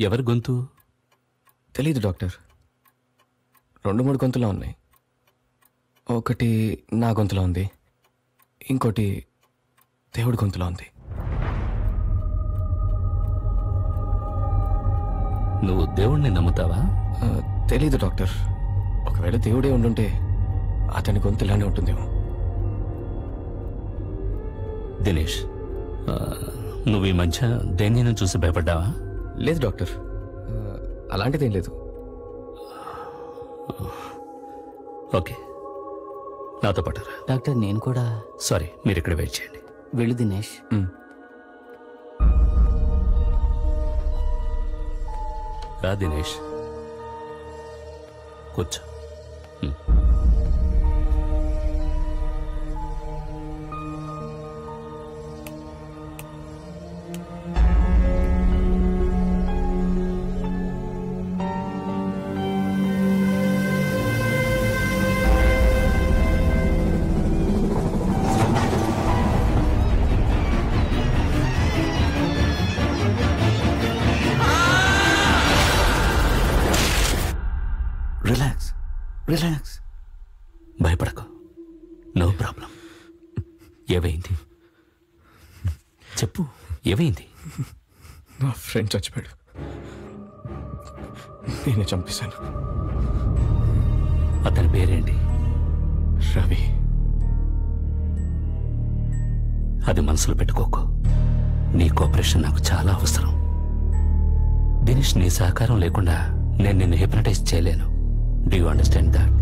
ఎవరి గొంతు? తెలీదు డాక్టర్. 2-3 గొంతులా ఉన్నాయి. ఒకటి నా గొంతులో ఉంది, ఇంకోటి దేవుడి గొంతులో ఉంది. నువ్వు దేవుణ్ణి నమ్ముతావా? తెలీదు డాక్టర్. ఒకవేళ దేవుడే ఉండుంటే అతని గొంతు ఇలానే ఉంటుందేమో. దినేష్, నువ్వు ఈ మధ్య దేనిని చూసి భయపడ్డావా? లేదు డాక్టర్, అలాంటిదేం లేదు. ఓకే, నాతో పాటు రా. డాక్టర్ నేను కూడా. సారీ, మీరు ఇక్కడ వెయిట్ చేయండి. వెళ్ళు దినేష్. రా దినేష్, కూర్చో. రిలాక్స్. భయపడకు, నో ప్రాబ్లం. ఏమైంది చెప్పు, ఏమైంది? నా ఫ్రెండ్ చచ్చిపోయాడు, నేనే చంపేశాను. అతని పేరేంటి? రవి. అది మనసులో పెట్టుకోకు. నీ కోఆపరేషన్ నాకు చాలా అవసరం. దినేష్, నీ సహకారం లేకుండా నేను నిన్ను హిప్నటైజ్ చేయలేను. Do you understand that?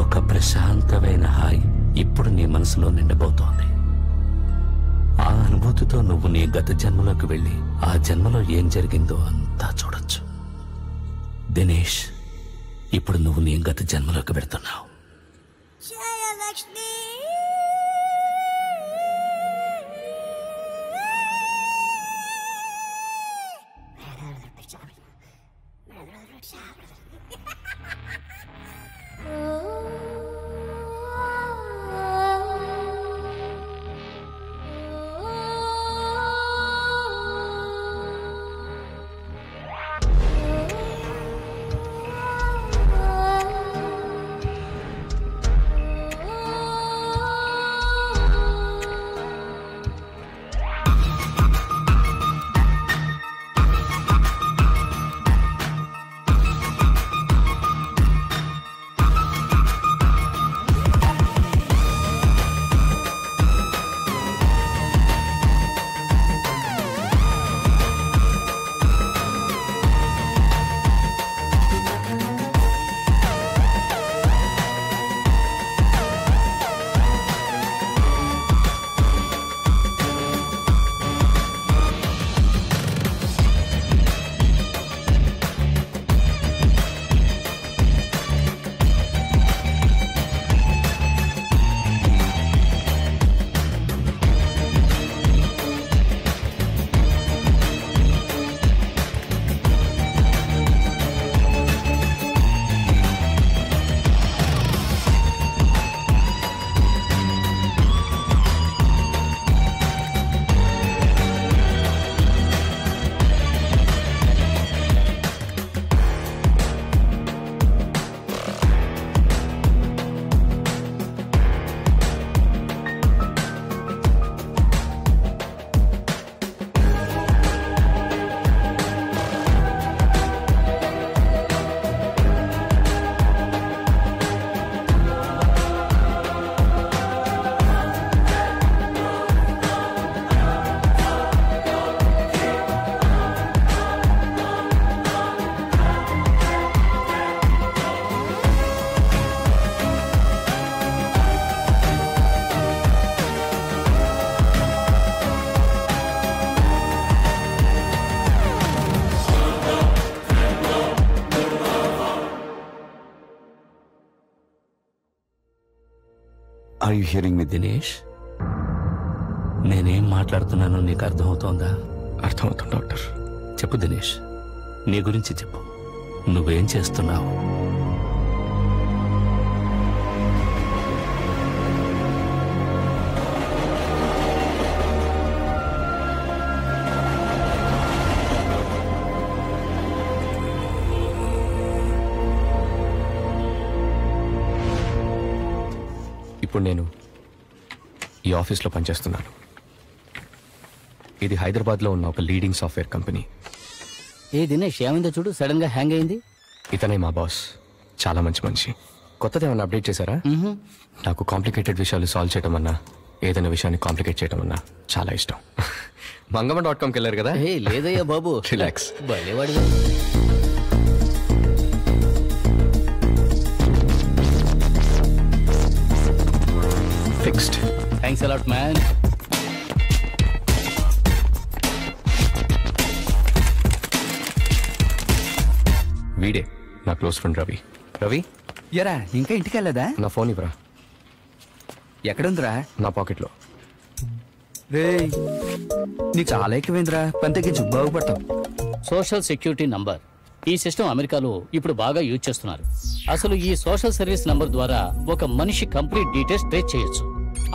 ఒక ప్రశాంతమైన హాయి ఇప్పుడు నీ మనసులో నిండబోతోంది. ఆ అనుభూతితో నువ్వు నీ గత జన్మలోకి వెళ్ళి ఆ జన్మలో ఏం జరిగిందో అంతా చూడొచ్చు. దినేష్, ఇప్పుడు నువ్వు నీ గత జన్మలోకి వెళ్తున్నావు. Are you hearing me? Dinesh, నేనేం మాట్లాడుతున్నానో నీకు అర్థమవుతోందా? అర్థమవుతుంది డాక్టర్. చెప్పు దినేష్, నీ గురించి చెప్పు. నువ్వేం చేస్తున్నావు? ఇప్పుడు నేను ఈ ఆఫీస్లో పనిచేస్తున్నాను. ఇది హైదరాబాద్లో ఉన్న ఒక లీడింగ్ సాఫ్ట్వేర్ కంపెనీ. ఏ దినేష్ ఏమైందో చూడు, సడన్ గా హ్యాంగ్ అయింది. ఇతనే మా బాస్, చాలా మంచి మనిషి. కొత్తది ఏమన్నా అప్డేట్ చేశారా? నాకు కాంప్లికేటెడ్ విషయాలు సాల్వ్ చేయడం అన్నా, ఏదైనా విషయాన్ని కాంప్లికేట్ చేయడం అన్నా చాలా ఇష్టం. మంగమ్మ.comకి వెళ్ళారు కదా? ఏ లేదయ్యా బాబు, రిలాక్స్. భలేవాడు. ఫిక్స్డ్. Thanks a lot man. వీడే నా క్లోజ్ ఫ్రెండ్ రవి. రవి, ఎరా ఇంకా ఇంటికి వెళ్ళదా? నా ఫోన్ ఇవ్వరా. ఎక్కడుందిరా? నా పాకెట్లో. రే నీకు చాలా ఎక్కువైందిరా, పని తగ్గించు, బాగుపడతావు. సోషల్ సెక్యూరిటీ నంబర్ ఈ సిస్టమ్ అమెరికాలో ఇప్పుడు బాగా యూజ్ చేస్తున్నారు. అసలు ఈ సోషల్ సర్వీస్ నంబర్ ద్వారా ఒక మనిషి కంప్లీట్ డీటెయిల్స్ ట్రేస్ చేయొచ్చు.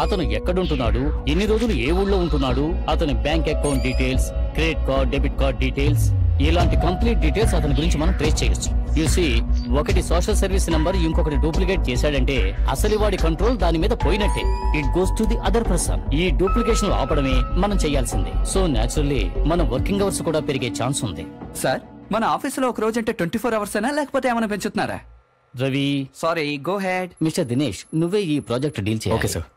అతను ఎక్కడుంటున్నాడు, ఎన్ని రోజులు ఏ ఊళ్ళో ఉంటున్నాడు, అతని bank account details, credit card, debit card details, ఇలాంటి కంప్లీట్ డీటెయిల్స్ అతని గురించి మనం ట్రేస్ చేయొచ్చు. యూసీ, ఒకటి సోషల్ సర్వీస్ నంబర్ ఇంకొకటి డూప్లికేట్ చేశాడంటే అసలు వాడి కంట్రోల్ దాని మీద పోయినట్టే. It goes to the other person. ఈ డూప్లికేషన్ ఆపడమే మనం చేయాల్సిందే. సో నేచురల్లీ మన వర్కింగ్ అవర్స్ కూడా పెరిగే ఛాన్స్ ఉంది. సార్, మన ఆఫీసులో ఒక రోజు అంటే 24 hours అయినా, లేకపోతే ఏమైనా పెంచుతున్నారా? Ravi, sorry, go ahead. Mister Dinesh, నువ్వే ఈ ప్రాజెక్ట్ డీల్ చేయాలి. Okay sir.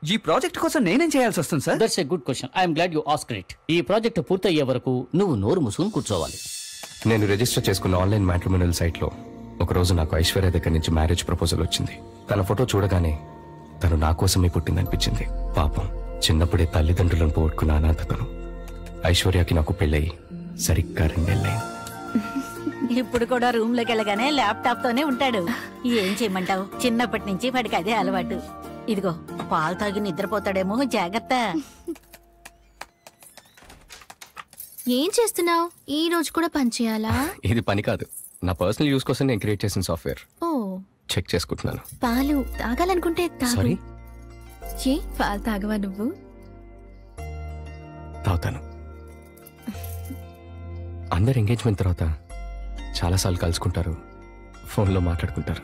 ఈ ప్రాజెక్ట్ కోసం నేనేం చేయాల్సి వస్తుంది sir? That's a good question. I'm glad you asked it. ఈ ప్రాజెక్ట్ పూర్తయ్యే వరకు నువ్వు నోరు మూసుకుని కూర్చోవాలి. నేను రిజిస్టర్ చేసుకున్న ఆన్లైన్ మ్యాట్రిమోనియల్ సైట్లో ఒకరోజు నాకు ఐశ్వర్య దగ్గర నుంచి మ్యారేజ్ ప్రపోజల్ వచ్చింది. తన ఫోటో చూడగానే తను నా కోసమే పుట్టిందనిపించింది. పాపం, చిన్నప్పుడే తల్లిదండ్రులను పోగొట్టుకున్న అనాథతను. ఐశ్వర్యకి నాకు పెళ్ళయి సరిగ్గా 2 నెలలైంది. ఇప్పుడు కూడా రూమ్ లోకి వెళ్ళగానే ల్యాప్టాప్ తోనే ఉంటాడు. ఏం చేయమంటావు, చిన్నప్పటి నుంచి వాడికి అదే అలవాటు. ఇదిగో పాలు తాగి నిద్రపోతాడేమో, జాగ్రత్త. ఏం చేస్తున్నావు? ఈ రోజు కూడా పని చేయాలా? ఇది పని కాదు, నా పర్సనల్ యూస్ కోసం నేను క్రియేట్ చేసిన సాఫ్ట్వేర్. ఓ, చెక్ చేసుకుంటున్నాను. పాలు తాగాలనుకుంటే తాగు. సారీ, ఏ పాలు తాగవా నువ్వు? తాగుతాను. అందరు ఎంగేజ్మెంట్ తర్వాత చాలాసార్లు కలుసుకుంటారు, ఫోన్లో మాట్లాడుకుంటారు.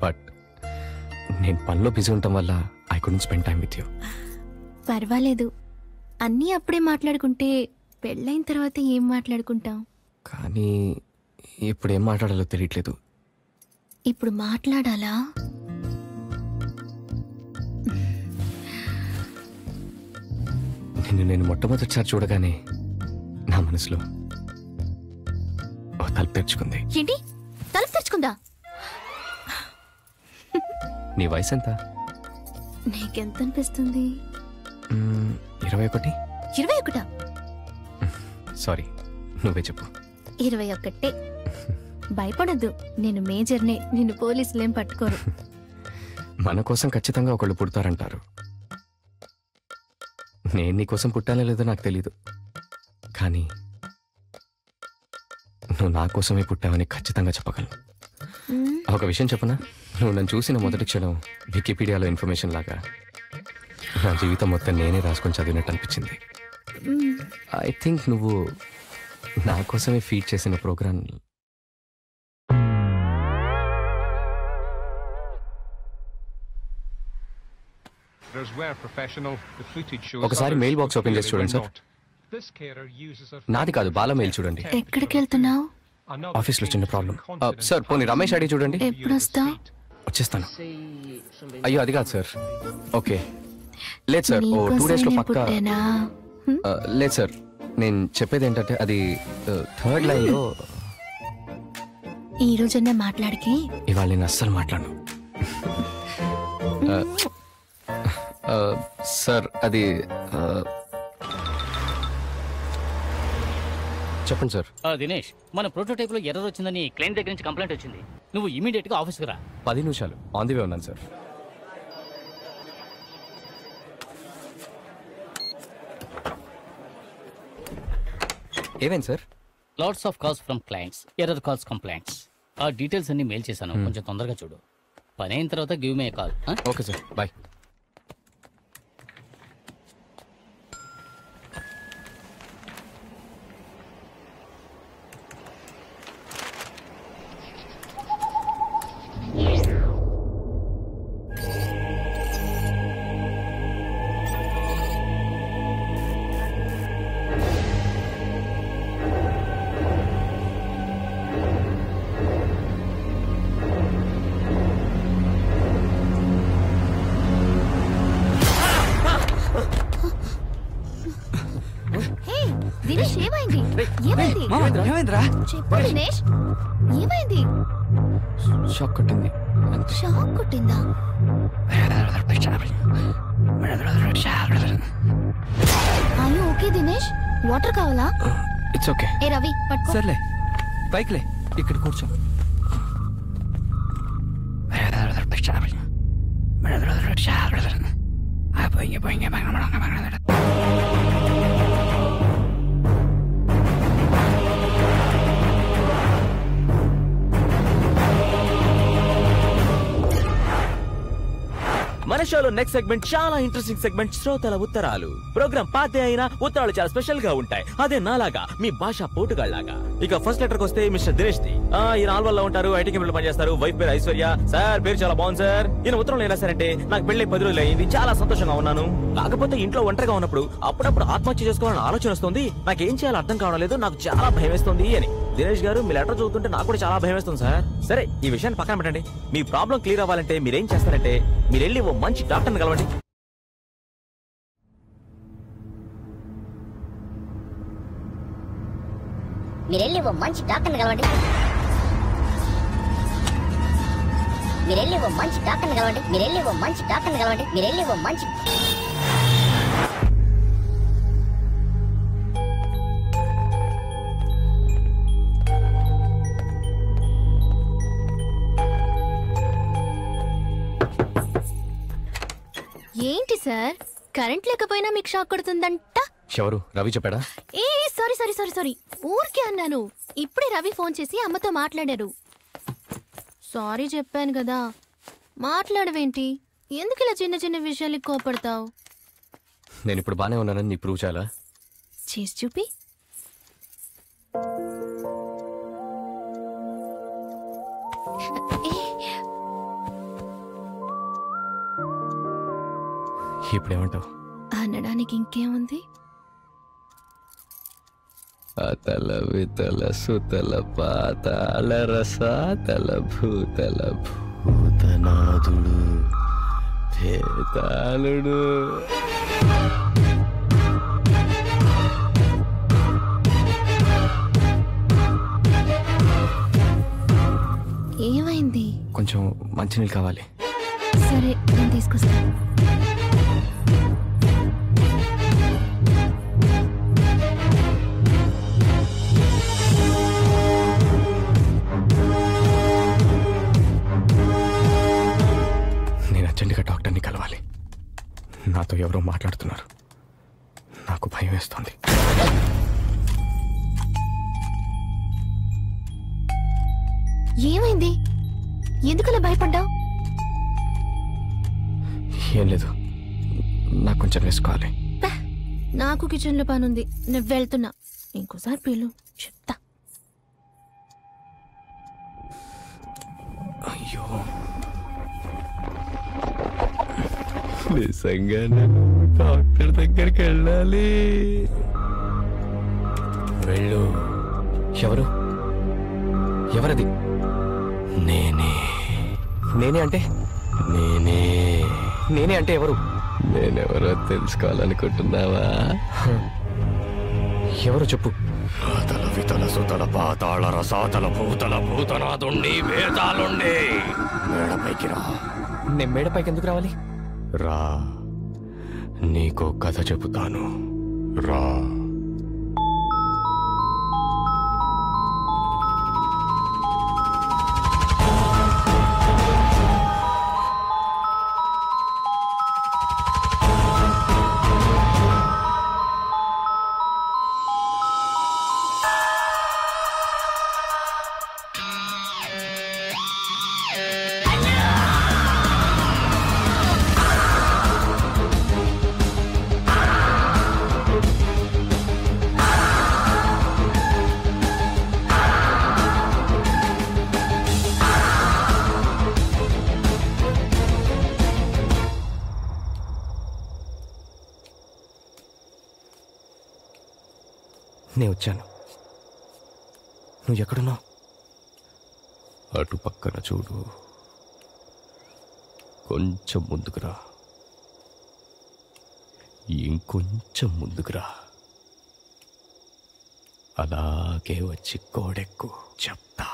బట్ నేను పనిలో బిజీ ఉండటం వల్ల I couldn't spend time with you. పర్వాలేదు, అన్నీ అప్పుడే మాట్లాడుకుంటే పెళ్ళైన తర్వాత ఏం మాట్లాడుకుంటాం? కానీ ఇప్పుడు ఏం మాట్లాడాలో తెలియట్లేదు. ఇప్పుడు మాట్లాడాలా? నేను మొట్టమొదటిసారి చూడగానే నా మనసులో ఓ తలుపు తెరుచుకుంది. ఏంటి తలుపు తెరుచుకుందా? నీ వయసు ఎంత? నీకెంత అనిపిస్తుంది? 21. 21? సారీ, నువ్వే చెప్పు. 21. భయపడద్దు, నేను మేజర్నే, నిన్ను పోలీసులేం పట్టుకోరు. మన కోసం ఖచ్చితంగా ఒకళ్ళు పుడతారంటారు. నేను నీ కోసం పుట్టానో లేదో నాకు తెలీదు, కానీ నువ్వు నా కోసమే పుట్టావని ఖచ్చితంగా చెప్పగలను. ఒక విషయం చెప్పనా? నువ్వు నన్ను చూసిన మొదటి క్షణం వికీపీడియాలో ఇన్ఫర్మేషన్ లాగా నా జీవితం మొత్తం నేనే రాసుకొని చదివినట్టు అనిపించింది. ఐ థింక్ నువ్వు నా కోసమే ఫీడ్ చేసిన ప్రోగ్రామ్. ఒకసారి మెయిల్ బాక్స్ ఓపెన్ చేసి చూడండి సార్. నాది కాదు, బాల మెయిల్ చూడండి. ఎక్కడికి వెళ్తున్నావు? ఆఫీస్లో చిన్న ప్రాబ్లం. సార్, పోనీ రమేష్ అడిగి చూడండి. ఎప్పుడు వస్తావు? వచ్చేస్తాను. అయ్యో, అది కాదు సార్. ఓకే, లేదు సార్, ఓ 2 days లో పక్కా. లేదు సార్, నేను చెప్పేది ఏంటంటే అది 3rd లైన్లో. ఈ రోజన్నా మాట్లాడికి. ఇవాళ నేను అస్సలు మాట్లాడను. సార్, అది చెప్పండి సార్. దినేష్, మన ప్రోటోటైప్ లో ఎర్రర్ వచ్చిందని క్లయింట్ దగ్గర నుంచి కంప్లైంట్ వచ్చింది. నువ్వు ఇమీడియట్ గా ఆఫీస్కి రా. 10 నిమిషాలు ఆన్ ది వే ఉన్నాను సార్. ఏమేంటి sir? Lots of calls from clients, error calls, complaints. ఆ డీటెయిల్స్ అన్ని మెయిల్ చేశాను, కొంచెం తొందరగా చూడు. పని అయిన తర్వాత give me a call. Okay sir, bye. Dinesh ఏమైంది? ఏమైంది? ఏమైందిరా? చెప్పు దినేష్, ఏమైంది? షాక్ కొట్టింది. షాక్ కొట్టిందా? అయ్యో ఓకే దినేష్, వాటర్ కావాలా? It's okay. ఏ రవి పట్టుకో. సర్లే పైకిలే, ఇక్కడ కూర్చో. మన షోలో నెక్స్ట్ సెగ్మెంట్ చాలా ఇంట్రెస్టింగ్ సెగ్మెంట్, శ్రోతల ఉత్తరాలు. ప్రోగ్రామ్ పాతే అయినా ఉత్తరాలు చాలా స్పెషల్ గా ఉంటాయి. అదే నాలాగా మీ భాష పోటుగాళ్లాగా. ఇక ఫస్ట్ లెటర్ కి వస్తే మిస్టర్ దినేష్ ది. ఈయన ఆల్వల్ లో ఉంటారు, ఐటీ కంపెనీలో పనిచేస్తారు. వైఫ్ పేరు ఐశ్వర్య. సార్ పేరు చాలా బాగుంది సార్. ఈయన ఉత్తరంలో ఏం రాశారంటే, నాకు పెళ్లి 10 రోజులు అయింది, చాలా సంతోషంగా ఉన్నాను. కాకపోతే ఇంట్లో ఒంటరిగా ఉన్నప్పుడు అప్పుడప్పుడు ఆత్మహత్య చేసుకోవాలని ఆలోచన వస్తుంది. నాకేం చేయాలో అర్థం కావడం లేదు, నాకు చాలా భయం వేస్తుంది అని. దినేష్ గారు, మీ లెటర్ చదువుతుంటే నాకు కూడా చాలా భయం వేస్తుంది సార్. సరే ఈ విషయాన్ని పక్కన పెట్టండి. మీ ప్రాబ్లం క్లియర్ అవ్వాలంటే మీరేం చేస్తారంటే, మీరు వెళ్ళి ఓ మంచి డాక్టర్ని కలవండి. మీరెళ్ళి ఓ మంచి డాక్టర్ని కలవండి. మీరెళ్ళి ఓ మంచి డాక్టర్ని కలవండి. మీరెళ్ళి ఓ మంచి డాక్టర్ని కలవండి. మీరెళ్ళి ఓ మంచి ఏంటి సార్, కరెంట్ లేకపోయినా మీకు షాక్ కొడుతుందంట? ఎవరు? రవి చెప్పాడా? ఏ సారీ సారీ సారీ సారీ, ఊరికే అన్నాను. ఇప్పుడే రవి ఫోన్ చేసి అమ్మతో మాట్లాడారు. సారీ చెప్పాను కదా. మాట్లాడవేంటి? ఎందుకు ఇలా చిన్న చిన్న విషయాలకి కోపడతావు? నేను ఇప్పుడు బానే ఉన్నానని నీ ప్రూవ్ చేయాలా? చేసి చూపి. ఇప్పుడేమంటావు? అనడానికి ఇంకేముంది? అతల వితల సుతల పాతాళ రసాతల భూతల భూతనాథుడు భేతాళుడు. ఏమైంది? కొంచెం మంచినీళ్ళు కావాలి. సరే నేను తీసుకొస్తాను. నేను అర్జెంటుగా డాక్టర్ని కలవాలి. నాతో ఎవరో మాట్లాడుతున్నారు, నాకు భయం వేస్తోంది. ఏమైంది? ఎందుకలా భయపడ్డావు? ఏం లేదు, నాకు కొంచెం వేసుకోవాలి. నాకు కిచెన్ లో పనుంది, నేను వెళ్తున్నా. ఇంకోసారి పిలు, చెప్తా. అయ్యో, నిజంగా నేను డాక్టర్ దగ్గరికి వెళ్ళాలి. వెళ్ళు. ఎవరు? ఎవరది? నేనే. నేనే అంటే? నేనే అంటే ఎవరు? నేనెవరో తెలుసుకోవాలనుకుంటున్నావా? ఎవరు చెప్పు. తల వితల సుతల పాతాళ రసాతల భూతల భూతనాథుండి వేతాలుండి. మేడపైకి రా. నేను మేడపైకి ఎందుకు రావాలి? రా, నీకో కథ చెబుతాను. రా. నేను వచ్చాను. నువ్వు ఎక్కడున్నావు? అటు పక్కన చూడు, కొంచెం ముందుకురా, ఇంకొంచెం ముందుకురా. అలాగే వచ్చి కోడెక్కు చెప్తా.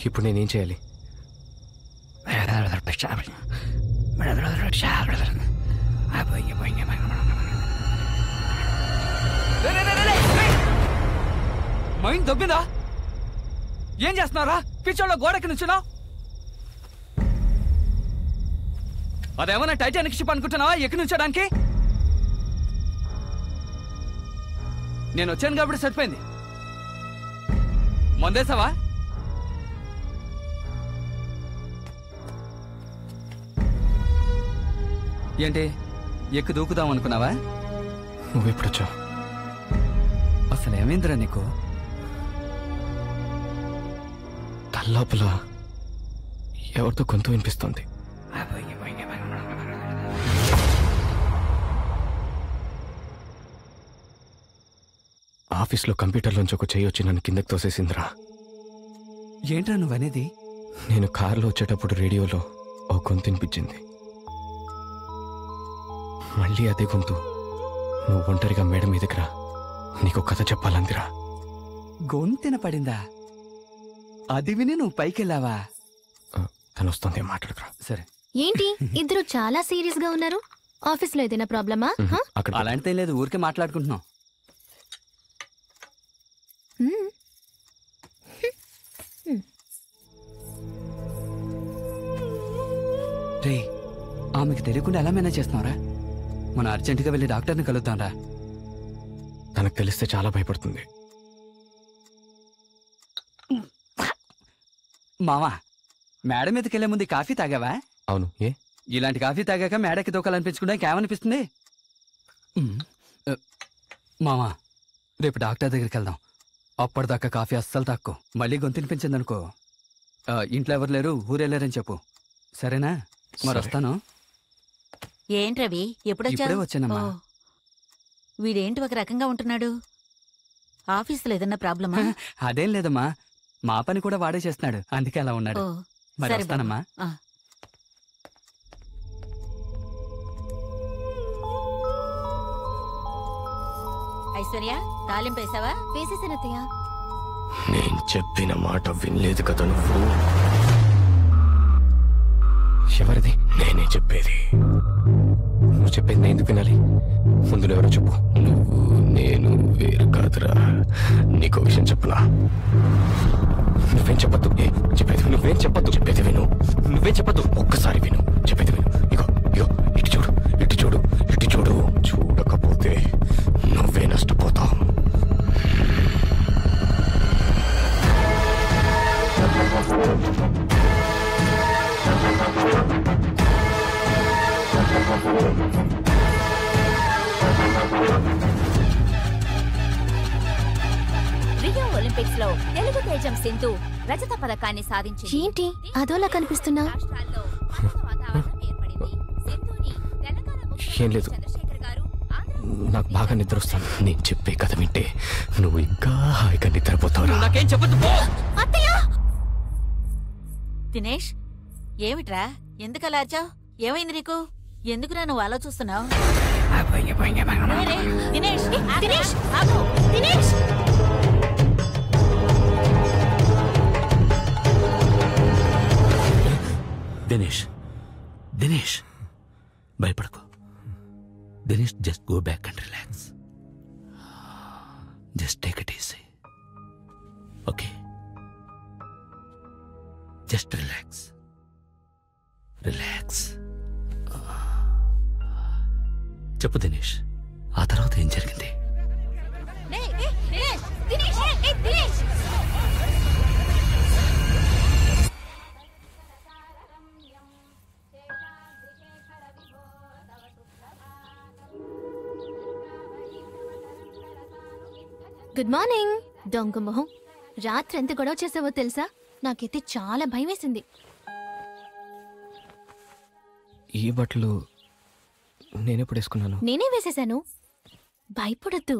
ఇప్పుడు నేనేం చేయాలి? మైండ్ దొబ్బిందా? ఏం చేస్తున్నారా? పిచ్చోళ్ళ గోడకి నుంచున్నావు. అదేమన్నా టైటానిక్ షిప్ అనుకుంటున్నావా ఎక్కి నుంచోడానికి? నేను వచ్చాను కాబట్టి సరిపోయింది. మందేసావా? ఏంటి ఎక్కి దూకుదాం అనుకున్నావా? నువ్వెప్పుడొచ్చావు? అసలు ఏమైందిరా నీకు? తల్లోపల ఎవరితో గొంతు వినిపిస్తోంది. ఆఫీస్లో కంప్యూటర్లోంచి ఒక చెయ్యి వచ్చి నన్ను కిందకి తోసేసిందిరా. ఏంట్రా నువ్వనేది? నేను కారులో వచ్చేటప్పుడు రేడియోలో ఓ గొంతు వినిపించింది. మళ్ళీ అదే గొంతు నువ్వు ఒంటరిగా మేడ మీదకి రా, నీకు కథ చెప్పాలందిరా. గొంతెన పడిందా? అది విని నువ్వు పైకెళ్ళావా? తను వస్తుంది, మాట్లాడుకురా. సరే. ఏంటి ఇద్దరు చాలా సీరియస్ గా ఉన్నారు? ఆఫీస్ లో ఏదైనా ప్రాబ్లమా? అలాంటిదే లేదు, ఊరికే మాట్లాడుకుంటున్నాం. రే, ఆమెకు తెలియకుండా ఎలా మేనేజ్ చేస్తున్నావురా? మనం అర్జెంటుగా వెళ్ళి డాక్టర్ని కలుద్దాంరా. తనకు తెలిస్తే చాలా భయపడుతుంది. మావా, మేడ మీదకి వెళ్లే ముందు కాఫీ తాగావా? అవును. ఏ ఇలాంటి కాఫీ తాగాక మేడకి దూకాలనిపించుకుంటే ఇంకేమనిపిస్తుంది? మావా, రేపు డాక్టర్ దగ్గరికి వెళ్దాం. అప్పటిదాకా కాఫీ అస్సలు తాక్కో. మళ్ళీ గొంతినిపించిందనుకో ఇంట్లో ఎవరు లేరు, ఊరెళ్ళారని చెప్పు. సరేనా? మరి వస్తాను. ఏంటి రవి, ఎప్పుడొచ్చావు? వచ్చానమ్మా. వీడేంటి ఒక రకంగా ఉంటున్నాడు? ఆఫీసులో ఏదన్నా ప్రాబ్లమా? అదేం లేదమ్మా, మా పని కూడా వాడే చేస్తున్నాడు, అందుకే అలా ఉన్నాడు. మరి వస్తానమ్మా. ఐశ్వర్య, తాలింపు వేసావా? వేసేసానత్తయ్య. నేను చెప్పిన మాట వినలేదు కదా నువ్వు. ఎవరిది? నేనే చెప్పేది. నువ్వు చెప్పేది నేను ఎందుకు వినాలి? ముందులో ఎవరో చెప్పు. నువ్వు నేను వేరు కాదురా. నీకో విషయం చెప్పనా? నువ్వేం చెప్పద్దు. చెప్పేది నువ్వేం చెప్పద్దు. చెప్పేది విను. నువ్వేం చెప్పద్దు. ఒక్కసారి విను. చెప్పేది విను. ఇగో ఇగో, ఇటు చూడు, ఇటు చూడు, ఇటు చూడు. చూడకపోతే నువ్వే నష్టపోతావు. రియో ఒలింపిక్స్ లో తెలుగు తేజం సింధు రజత పథకాన్ని సాధించింది. ఏంటి అదోలా కనిపిస్తున్నా? ఏం లేదు, నాకు బాగా నిద్ర వస్తాను. నేను చెప్పే కథ వింటే నువ్వు ఇంకా హాయిగా నిద్రపోతావు. నాకేం చెప్పద్దు. దినేష్, ఏమిట్రా? ఎందుకలా అరిచావు? ఏమైంది నీకు? ఎందుకురా నువ్వు అలా చూస్తున్నావు? దినేష్, దినేష్, ఆగు. దినేష్, దినేష్, దినేష్, భయపడకు. Dinesh, just go back and relax. Just take it easy. Okay, just relax, relax. చెప్పు దినేష్, ఆ తర్వాత ఏం జరిగింది? గుడ్ మార్నింగ్ దొంగ మొహం. రాత్రి ఎంత గొడవ చేసావో తెలుసా? నాకైతే చాలా భయం వేసింది. ఈ బట్టలు నేనెప్పుడు వేసుకున్నాను? నేనే వేసేశాను. భయపడద్దు.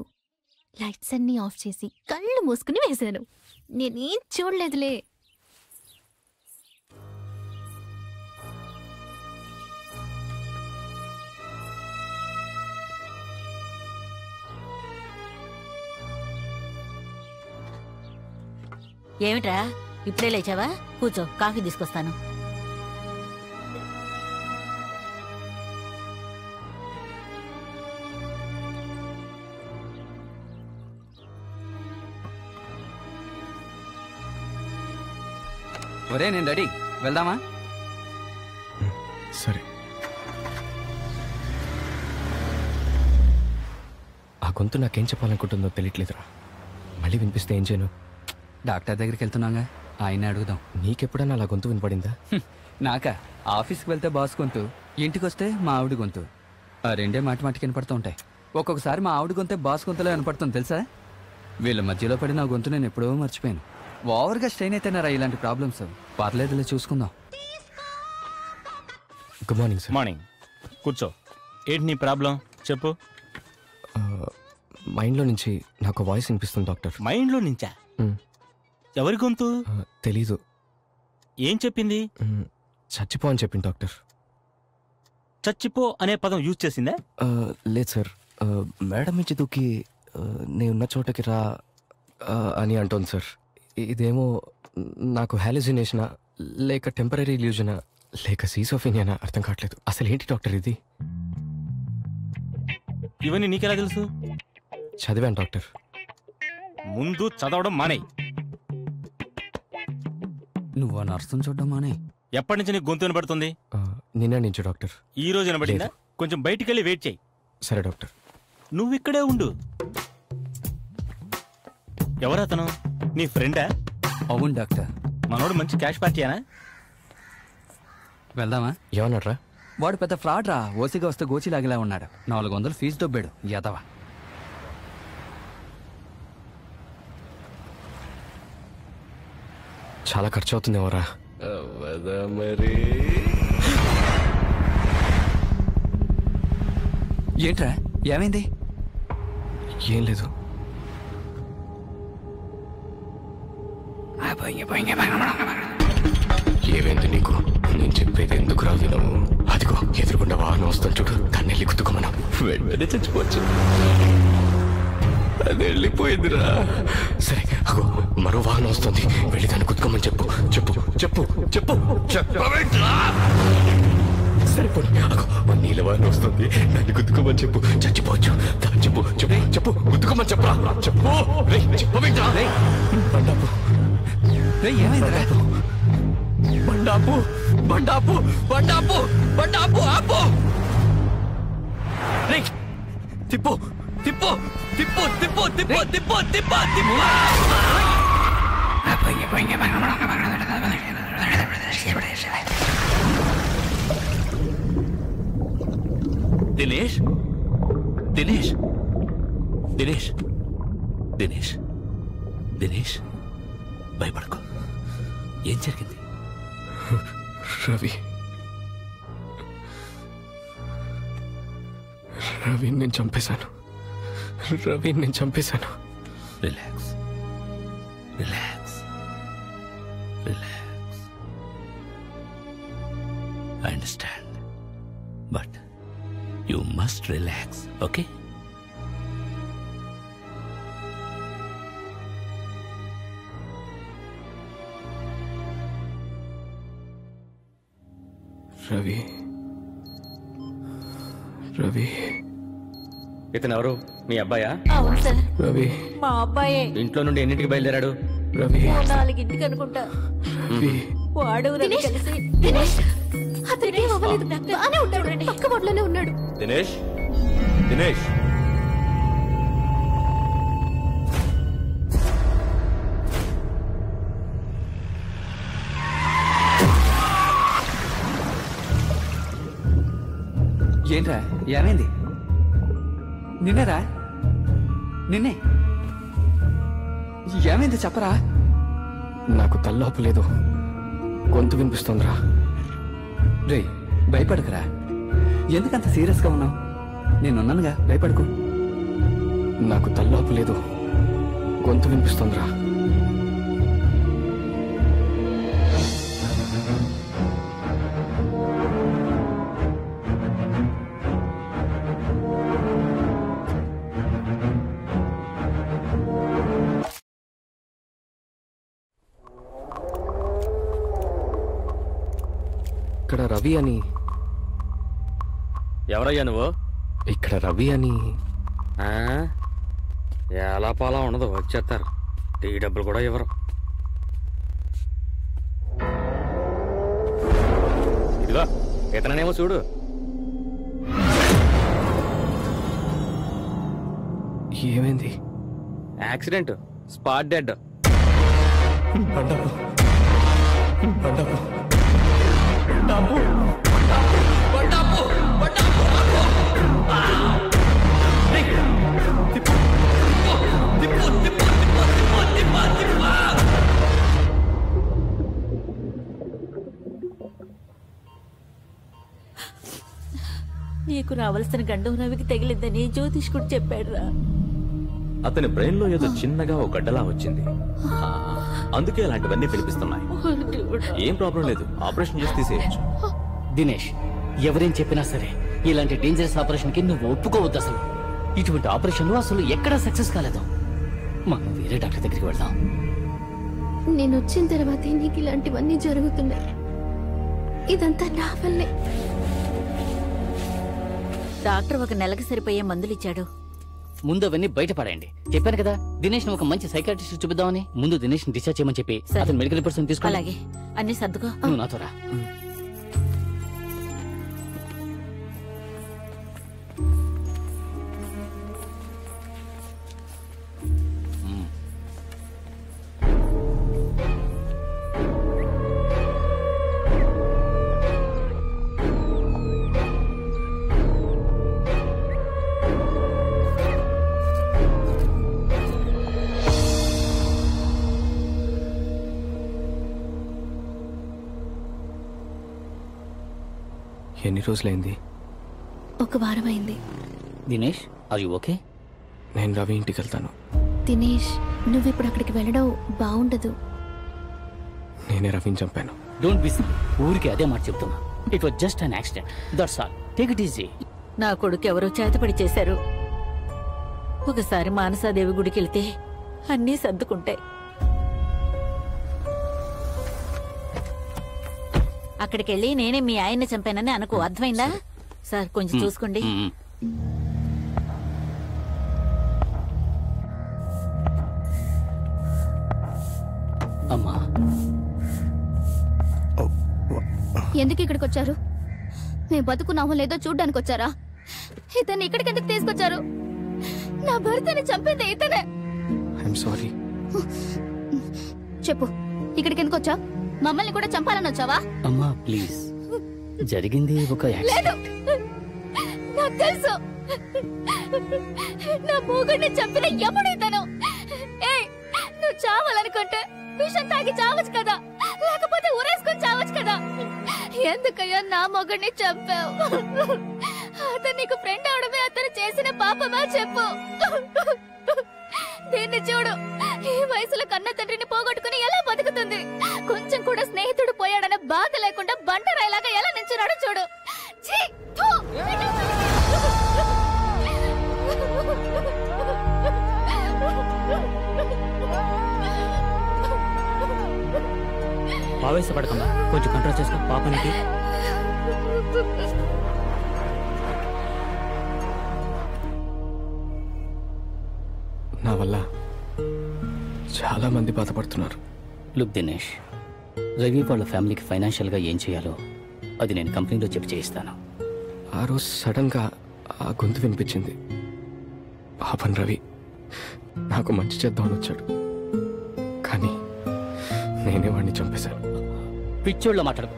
లైట్స్ అన్నీ ఆఫ్ చేసి కళ్ళు మూసుకుని వేశాను. నేనేం చూడలేదులే. ఏమిట్రా ఇప్పుడే లేచావా? కూర్చో, కాఫీ తీసుకొస్తాను. ఒరే నేను రెడీ, వెళ్దామా? సరే. ఆ గొంతు నాకేం చెప్పాలనుకుంటుందో తెలియట్లేదురా. మళ్ళీ వినిపిస్తే ఏం చేయను? డాక్టర్ దగ్గరికి వెళ్తున్నాగా, ఆయన అడుగుదాం. నీకెప్పుడన్నా అలా గొంతు వినపడిందా? నాకా? ఆఫీస్కి వెళ్తే బాస్ గొంతు, ఇంటికి వస్తే మా ఆవిడ గొంతు. ఆ రెండే మాటికి వినపడుతూ ఉంటాయి. ఒక్కొక్కసారి మా ఆవిడ గొంతే బాస్ గొంతులో వినపడుతుంది తెలుసా? వీళ్ళ మధ్యలో పడి నా గొంతు నేను ఎప్పుడో మర్చిపోయాను. ఓవర్గా స్ట్రెయిన్ అయితేనారా ఇలాంటి ప్రాబ్లమ్స్. పర్లేదులే, చూసుకుందాం. Good morning sir. మార్నింగ్. కూర్చో. ఏంటి నీ ప్రాబ్లం చెప్పు. మైండ్లో నుంచి నాకు వాయిస్ వినిపిస్తుంది డాక్టర్. మైండ్లో నుంచా? ఎవరి గొంతు? తెలీదు. ఏం చెప్పింది? చచ్చిపో అని చెప్పింది డాక్టర్. చచ్చిపో అనే పదం యూజ్ చేసిందా? లేదు సార్. మేడం నుంచి దూకి నేనున్న చోటకి రా అని అంటోంది సార్. ఇదేమో నాకు హాలుసినేషనా లేక టెంపరీ ఇల్యూజనా లేక సీసోఫీనియానా అర్థం కావట్లేదు. అసలు ఏంటి డాక్టర్ ఇది? ఇవన్నీ నీకెలా తెలుసు? చదివాను డాక్టర్. ముందు చదవడం మానే. నువ్వు నర్సును చూడడం మానే. ఎప్పటి నుంచి నీకు గొంతు వినబడుతుంది? నిన్న నుంచి డాక్టర్. ఈ రోజు వినబడిందా? కొంచెం బయటికి వెళ్ళి వెయిట్ చేయి. సరే డాక్టర్. నువ్వు ఇక్కడే ఉండు. ఎవరతను? నీ ఫ్రెండా? అవును డాక్టర్. మనోడు మంచి క్యాష్ పార్టీయానా? వెళ్దామా? ఏమన్నారా? వాడు పెద్ద ఫ్రాడ్ రా. ఓసిగా వస్తే గోచిలాగిలా ఉన్నాడు. 400 ఫీజు దొబ్బాడు యదవా. చాలా ఖర్చు అవుతుంది ఎవరా? మరి ఏంట్రా ఏమైంది? ఏం లేదు. ఏమైంది నీకు? నేను చెప్పేది ఎందుకు రా వినవు? అదిగో ఎదురుకుండా వాహనం వస్తాను చూడు, దాన్ని వెళ్ళి కుతుకోమన్నా. వెంటనే చచ్చిపోవచ్చు. అది వెళ్ళిపోయిందిరా. సరే అగో మరో వాహనం వస్తుంది, వెళ్ళి దాన్ని కుతుకోమని చెప్పు. చెప్పు చెప్పు చెప్పు చెప్పవేంట్రా? సరిపోయి అగో నీళ్ళ వాహనం వస్తుంది, దాన్ని కుతుకోమని చెప్పు. చచ్చిపోవచ్చు. చెప్పు చెప్పు చెప్పు కుతుకోమని చెప్పరా. చెప్పు చెప్పవేంట్రా? బండాపు ఏమైందిరా? బండాపు బండాపు బండాపు బండాపు ఆపు. తిప్పు తిప్పు తిప్పు తిప్పు తిప్పు తిప్పు తిప్పు తిప్పు. దినేష్ దినేష్ దినేష్ దినేష్ దినేష్ భయపడకు. ఏం జరిగింది? రవి రవిని నేను చంపేశాను. రవిని నేను చంపేశాను. Relax relax relax. I understand, but you must relax. Okay? Ravi Ravi ఇతను ఎవరు? మీ అబ్బాయా? అవును సార్, రవి మా అబ్బాయే. ఇంట్లో నుండి ఎన్నింటికి బయలుదేరాడు? రవి 4ింటికి అనుకుంటా. రవి వాడు రవి కలిసి. దినేష్ అతనికి అవ్వలేదు. బానే ఉంటాడు. పక్క బొడ్లోనే ఉన్నాడు. దినేష్ దినేష్ ఏంట్రా ఏమైంది? నిన్నేరా? నిన్నే ఏమైంది చెప్పరా? నాకు తల్లోపు లేదు, గొంతు వినిపిస్తుందిరా. రే భయపడకరా. ఎందుకంత సీరియస్గా ఉన్నావు? నేనున్నానుగా, భయపడుకో. నాకు తలనొప్పి లేదు, గొంతు వినిపిస్తుందిరా. ఇక్కడ రవి అని. ఎవరయ్యా నువ్వు? ఇక్కడ రవి అని. ఎలా పాలా ఉండదు, వచ్చేస్తారు. టీ డబ్బులు కూడా ఇవ్వరు. ఇదిగో ఇతనేమో చూడు. ఏమైంది? Accident, spot dead. నీకు రావాల్సిన గండం రవికి తగిలిందని జ్యోతిష్కుడు చెప్పాడురా. అతని బ్రెయిన్ లో ఏదో చిన్నగా ఒక గడ్డలా వచ్చింది, అందుకే అలాంటివన్నీ వినిపిస్తున్నాయి. ఏం ప్రాబ్లం లేదు, ఆపరేషన్ చేసి తీసేయచ్చు. దినేష్, ఎవరేం చెప్పినా సరే ఇలాంటి డేంజరస్ ఆపరేషన్ కి నువ్వు ఒప్పుకోవద్దు. అసలు ఇటువంటి ఆపరేషన్లు అసలు ఎక్కడా సక్సెస్ కాలేదు. మనం వేరే డాక్టర్ దగ్గరికి వెళ్దాం. నేను వచ్చిన తర్వాతే నీకు ఇలాంటివన్నీ జరుగుతున్నాయి. ఇదంతా నా వల్లే. డాక్టర్ ఒక నెలకి సరిపోయే మందులు ఇచ్చాడు. ముందు అవన్నీ బయటపడండి. చెప్పాను కదా, దినేష్ ఒక మంచి సైకాట్రిస్ట్ చూపిద్దామని. ముందు దినేష్ డిశ్చార్జ్ చేయమని చెప్పి అతను మెడికల్ రిపోర్ట్స్ తీసుకో. అలాగే, అన్ని సర్దుకో. నువ్వు నాతో రా. ఎన్ని రోజులైంది? ఒక వారం అయింది. Dinesh, are you okay? నేను రవి ఇంటికి వెళ్తాను. దినేష్, నువ్వు ఇప్పుడు అక్కడికి వెళ్ళడం బాగుండదు. నేనే రవిని చంపాను. Don't be silly. ఊరికి అదే మాట చెప్తున్నా. It was just an accident, that's all. Take it easy. నా కొడుకు ఎవరో చేతపడి చేశారు. ఒకసారి మానసాదేవి గుడికి వెళ్తే అన్నీ సర్దుకుంటాయి. అక్కడికి వెళ్ళి నేనే మీ ఆయన్ని చంపానని అనుకో, అర్థమైందా? సార్ కొంచెం చూసుకోండి. అమ్మా, ఎందుకు ఇక్కడికి వచ్చారు? మేము బతుకున్నామో లేదో చూడ్డానికి వచ్చారా? ఇతన్ని ఇక్కడికి ఎందుకు తీసుకొచ్చారు? నా భర్తని చంపేది ఇతనే. I'm sorry. చెప్పు, ఇక్కడికి ఎందుకు వచ్చా? మమ్మల్ని కూడా చంపాలని వచ్చావా? అమ్మా ప్లీజ్, జరిగింది ఒక యాక్సిడెంట్. నాకు తెలుసు, నా మూగుడిని చంపిన ఎప్పుడు ఇతను. నువ్వు చావాలనుకుంటే విషం తాగి చావచ్చు కదా, లేకపోతే ఊరేసుకొని చావచ్చు కదా. ఎందుకయ్యా నా మొగుడిని చంపావు? అతను నీకు ఫ్రెండ్ అవడమే అతను చేసిన పాపమా చెప్పు. దీన్ని చూడు, ఈ వయసులో కన్న తండ్రిని పోగొట్టుకుని ఎలా బతుకుతుంది? కొంచెం కూడా స్నేహితుడు పోయాడన్న బాధ లేకుండా బండరాయిలాగా ఎలా నించున్నాడో చూడు. ఛీ, థూ. ఆవేశపడకమ్మా, కొంచెం కంట్రోల్ చేసుకో పాపనికి. నా వల్ల చాలా మంది బాధపడుతున్నారు. లుక్ దినేష్, రవి వాళ్ళ ఫ్యామిలీకి ఫైనాన్షియల్గా ఏం చేయాలో అది నేను కంపెనీలో చెప్పి చేయిస్తాను. ఆ రోజు సడన్గా ఆ గొంతు వినిపించింది. పాపం రవి నాకు మంచి చేద్దామని వచ్చాడు, కానీ నేనే వాడిని చంపేశాను. పిచ్చోళ్ళ మాట్లాడు.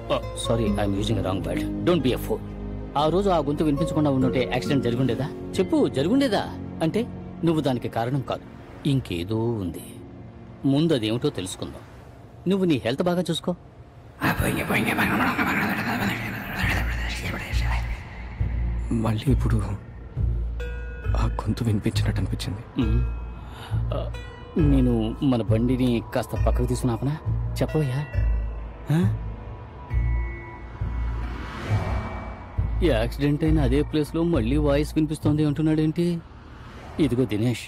Sorry, I'm using wrong word. Don't be a fool. ఆ రోజు ఆ గొంతు వినిపించకుండా ఉండుంటే యాక్సిడెంట్ జరుగుండేదా? చెప్పు, జరుగుండేదా? అంటే నువ్వు దానికి కారణం కాదు, ఇంకేదో ఉంది. ముందు అదేమిటో తెలుసుకుందాం. నువ్వు నీ హెల్త్ బాగా చూసుకో. మళ్ళీ ఇప్పుడు ఆ గొంతు వినిపించినట్టు అనిపించింది. నేను మన బండిని కాస్త పక్కకు తీసుకున్నాపనా చెప్పవయ్యా. యాక్సిడెంట్ అయిన అదే ప్లేస్లో మళ్ళీ వాయిస్ వినిపిస్తోంది అంటున్నాడేంటి? ఇదిగో దినేష్,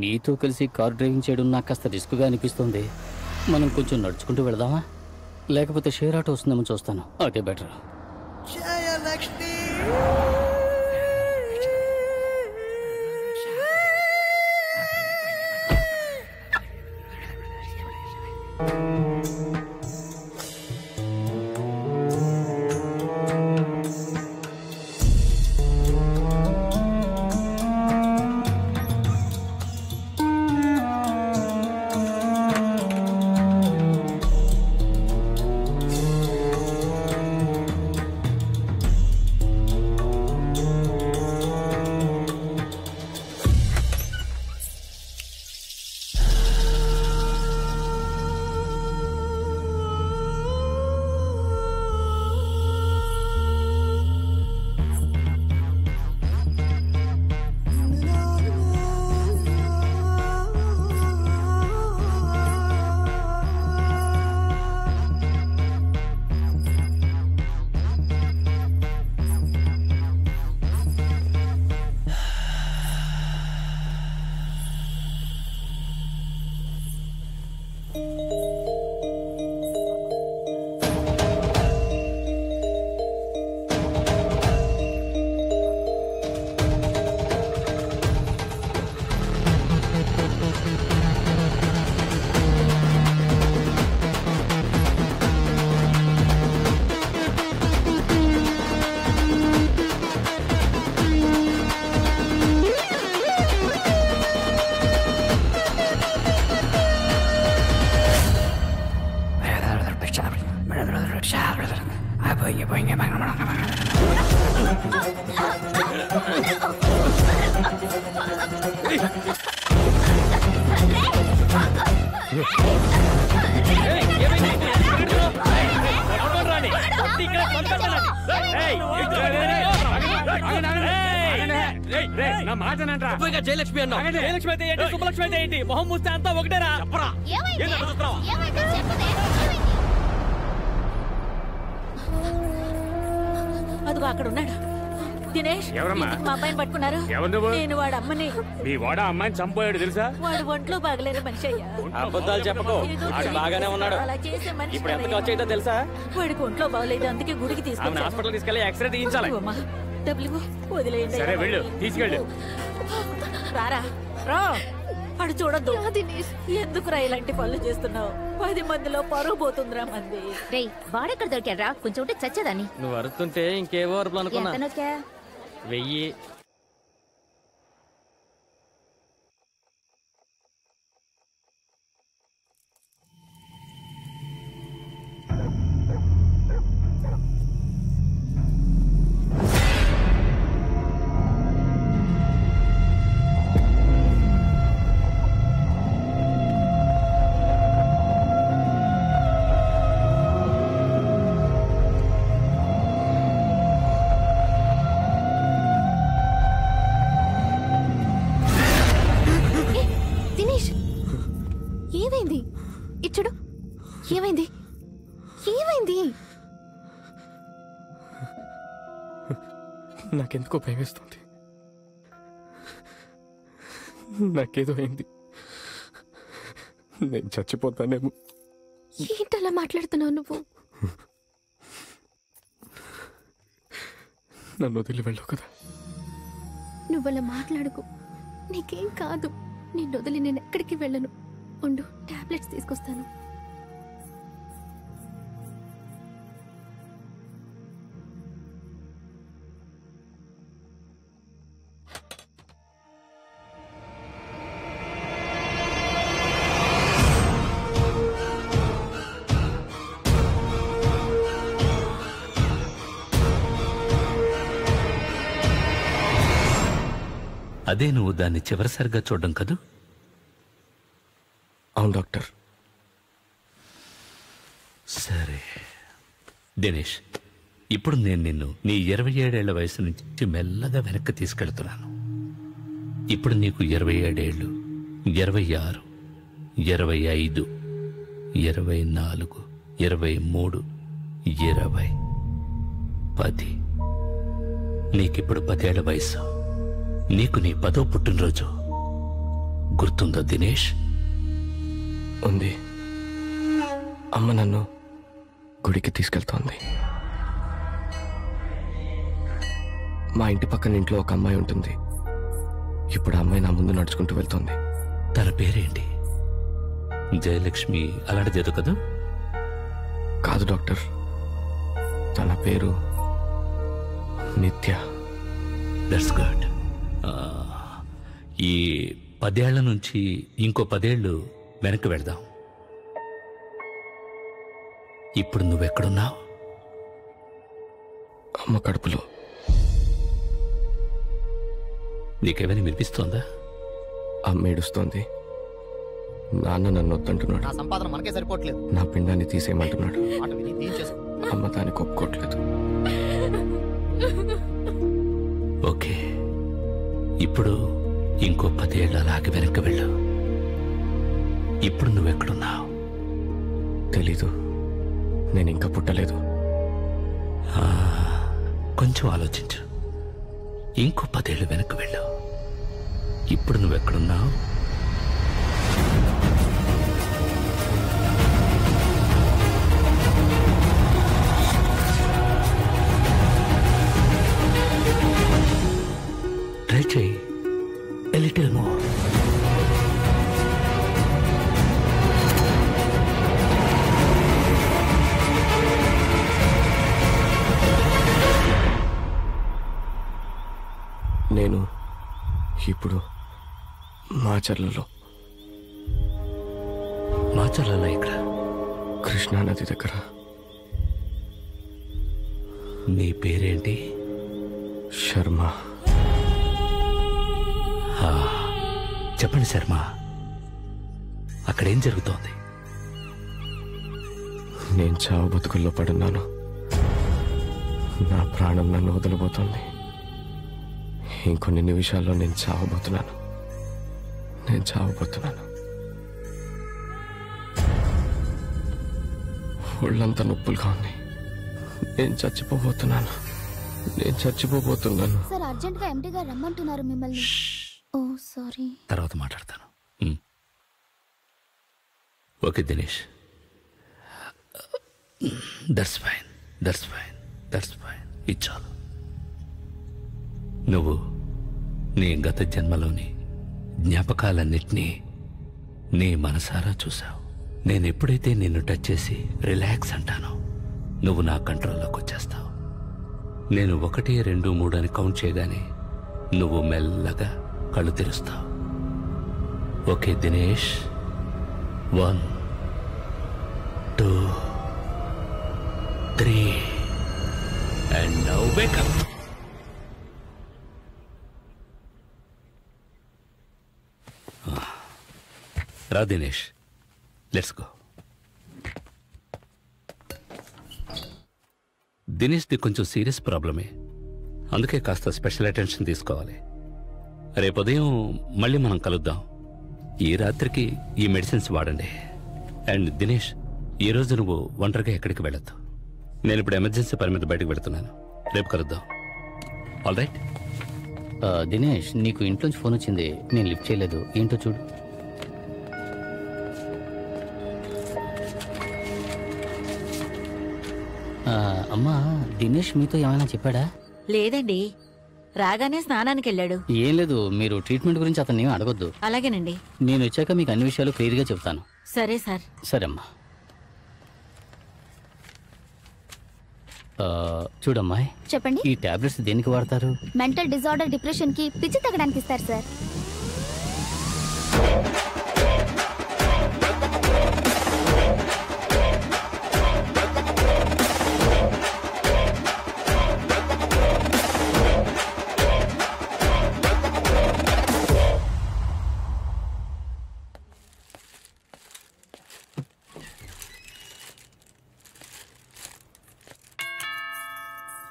నీతో కలిసి కార్ డ్రైవింగ్ చేయడం నాకు కాస్త రిస్క్గా అనిపిస్తుంది. మనం కొంచెం నడుచుకుంటూ వెళదామా? లేకపోతే షేర్ ఆటో వస్తుందేమో చూస్తాను. అదే బెటర్. జయలక్ష్మి అన్నా. జయలక్ష్మి అయితే ఏంటి, శుభలక్ష్మి అయితే ఏంటి? మొహం మూస్తే అంతా ఒకటేరా. చెప్పరా. అదిగో అక్కడ ఉన్నాడు దినేష్. మా అబ్బాయిని పట్టుకున్నారు. నేను వాడు అమ్మని. మీ వాడ అమ్మాయిని చంపోయాడు తెలుసా? వాడు ఒంట్లో బాగలేరు మనిషి అయ్యా. అబద్ధాలు చెప్పకు, వాడు బాగానే ఉన్నాడు. అలా చేసే మనిషి ఇప్పుడు ఎంత ఖర్చు అయితే తెలుసా? వాడికి ఒంట్లో బాగలేదు, అందుకే గుడికి తీసుకెళ్ళి హాస్పిటల్ తీసుకెళ్ళి ఎక్స్రే తీయించాలి. డబ్బులు వదిలేయండి. సరే వెళ్ళు, తీసుకెళ్ళు. రారా రా. అడు చూడద్దు. ఎందుకురా ఇలాంటి పనులు చేస్తున్నావు? 10 మందిలో పరువు పోతుందిరా మంది. రేయ్, వాడెక్కడ దొరికాడ్రా? కొంచెం ఉంటే చచ్చేదాన్ని. నువ్వు అరుతుంటే ఇంకేవో అరుపులు అనుకున్నా. 1000. ఏమైంది? ఇచ్చుడు. ఏమైంది? ఏమైంది? నాకెందుకో భయమేస్తుంది. నాకేదో అయింది. నేను చచ్చిపోతానేమో. ఏంటలా మాట్లాడుతున్నావు నువ్వు? నన్ను వదిలి వెళ్ళవు కదా. నువ్వలా మాట్లాడుకు. నీకేం కాదు. నిన్ను వదిలి నేను ఎక్కడికి వెళ్ళను. ఉండు, టాబ్లెట్స్ తీసుకొస్తాను. అదే నువ్వు దాన్ని చివరిసారిగా చూడడం కదూ? అవును డాక్టర్. సరే దినేష్, ఇప్పుడు నేను నిన్ను నీ 27 ఏళ్ల వయసు నుంచి మెల్లగా వెనక్కి తీసుకెళ్తున్నాను. ఇప్పుడు నీకు 27 ఏళ్ళు, 26, 25, 24, 23, 20, 10. నీకిప్పుడు 10 ఏళ్ల వయసు. నీకు నీ 10వ పుట్టినరోజు గుర్తుందో దినేష్? ఉంది. అమ్మ నన్ను గుడికి తీసుకెళ్తోంది. మా ఇంటి పక్కన ఇంట్లో ఒక అమ్మాయి ఉంటుంది. ఇప్పుడు ఆ అమ్మాయి నా ముందు నడుచుకుంటూ వెళ్తోంది. తన పేరేంటి? జయలక్ష్మి అలాంటిదేదో కదా? కాదు డాక్టర్, తన పేరు నిత్య. That's good. ఈ 10 ఏళ్ల నుంచి ఇంకో 10 ఏళ్ళు వెనక్కి వెళదాం. ఇప్పుడు నువ్వెక్కడున్నావు? అమ్మ కడుపులో. నీకేమైనా వినిపిస్తోందా? అమ్మ ఏడుస్తోంది. నాన్న నన్ను వద్దంటున్నాడు. నా సంపాదన మనకే సరిపోవట్లేదు. నా పిండాన్ని తీసేయమంటున్నాడు. మాట విని తీయించేసుకో. అమ్మ దానికి ఒప్పుకోవట్లేదు. ఓకే, ఇప్పుడు ఇంకో 10 ఏళ్ళు అలాగే వెనక్కి వెళ్ళు. ఇప్పుడు నువ్వెక్కడున్నావు? తెలీదు, నేను ఇంకా పుట్టలేదు. కొంచెం ఆలోచించు. ఇంకో 10 ఏళ్ళు వెనక్కి వెళ్ళు. ఇప్పుడు నువ్వెక్కడున్నావు? ట్రై చేయి. A little more. నేను ఇప్పుడు మాచర్లలో. మాచర్లలో ఇక్కడ? కృష్ణానది దగ్గర. నీ పేరేంటి? శర్మ. చెప్పండి శర్మ, అక్కడేం జరుగుతోంది? నేను చావు బతుకుల్లో పడున్నాను. నా ప్రాణం నన్ను వదలబోతోంది. ఇంకొన్ని నిమిషాల్లో నేను చావబోతున్నాను. ఒళ్ళంతా నొప్పులుగా ఉంది. నేను చచ్చిపోబోతున్నాను. సార్ అర్జెంట్ గా ఎండి గారు రమ్మంటున్నారు మిమ్మల్ని. ఓ సారీ. తర్వాత మాట్లాడతాను. Okay Dinesh, that's fine. ఇది చాలు. నువ్వు నీ గత జన్మలోని జ్ఞాపకాలన్నిటినీ నీ మనసారా చూసావు. నేను ఎప్పుడైతే నిన్ను టచ్ చేసి రిలాక్స్ అంటానో నువ్వు నా కంట్రోల్లోకి వచ్చేస్తావు. నేను 1, 2, 3 అని కౌంట్ చేయగానే నువ్వు మెల్లగా కళ్ళు తెరుస్తావు. Okay Dinesh, 1, 2, 3 and now wake up. రా దినేష్, లెట్స్ గో. దినేష్ది కొంచెం సీరియస్ ప్రాబ్లమే, అందుకే కాస్త స్పెషల్ అటెన్షన్ తీసుకోవాలి. రేపు ఉదయం మళ్ళీ మనం కలుద్దాం. ఈ రాత్రికి ఈ మెడిసిన్స్ వాడండి. అండ్ దినేష్, ఈరోజు నువ్వు ఒంటరిగా ఎక్కడికి వెళ్ళొద్దు. నేను ఇప్పుడు ఎమర్జెన్సీ పని మీద బయటకు వెళుతున్నాను. రేపు కలుద్దాం. All right? దినేష్, నీకు ఇంట్లోంచి ఫోన్ వచ్చింది, నేను లిఫ్ట్ చేయలేదు. ఏంటో చూడు. అమ్మా, దినేష్ మీతో ఏమైనా చెప్పాడా? లేదండి, రాగానే స్నానానికి వెళ్ళాడు. ఏం లేదు, మీరు ట్రీట్మెంట్ గురించి అతన్ని ఏమీ అడగొద్దు. అలాగేనండి. నేను వచ్చాక మీకు అన్ని విషయాలు క్లియర్గా చెప్తాను. సరే సార్. సరే అమ్మా. చూడమ్మాయి, చెప్పండి. ఈ టాబ్లెట్స్ దేనికి వాడతారు? మెంటల్ డిజార్డర్, డిప్రెషన్ కి పిచ్చి తగ్గడానికి ఇస్తారు సార్.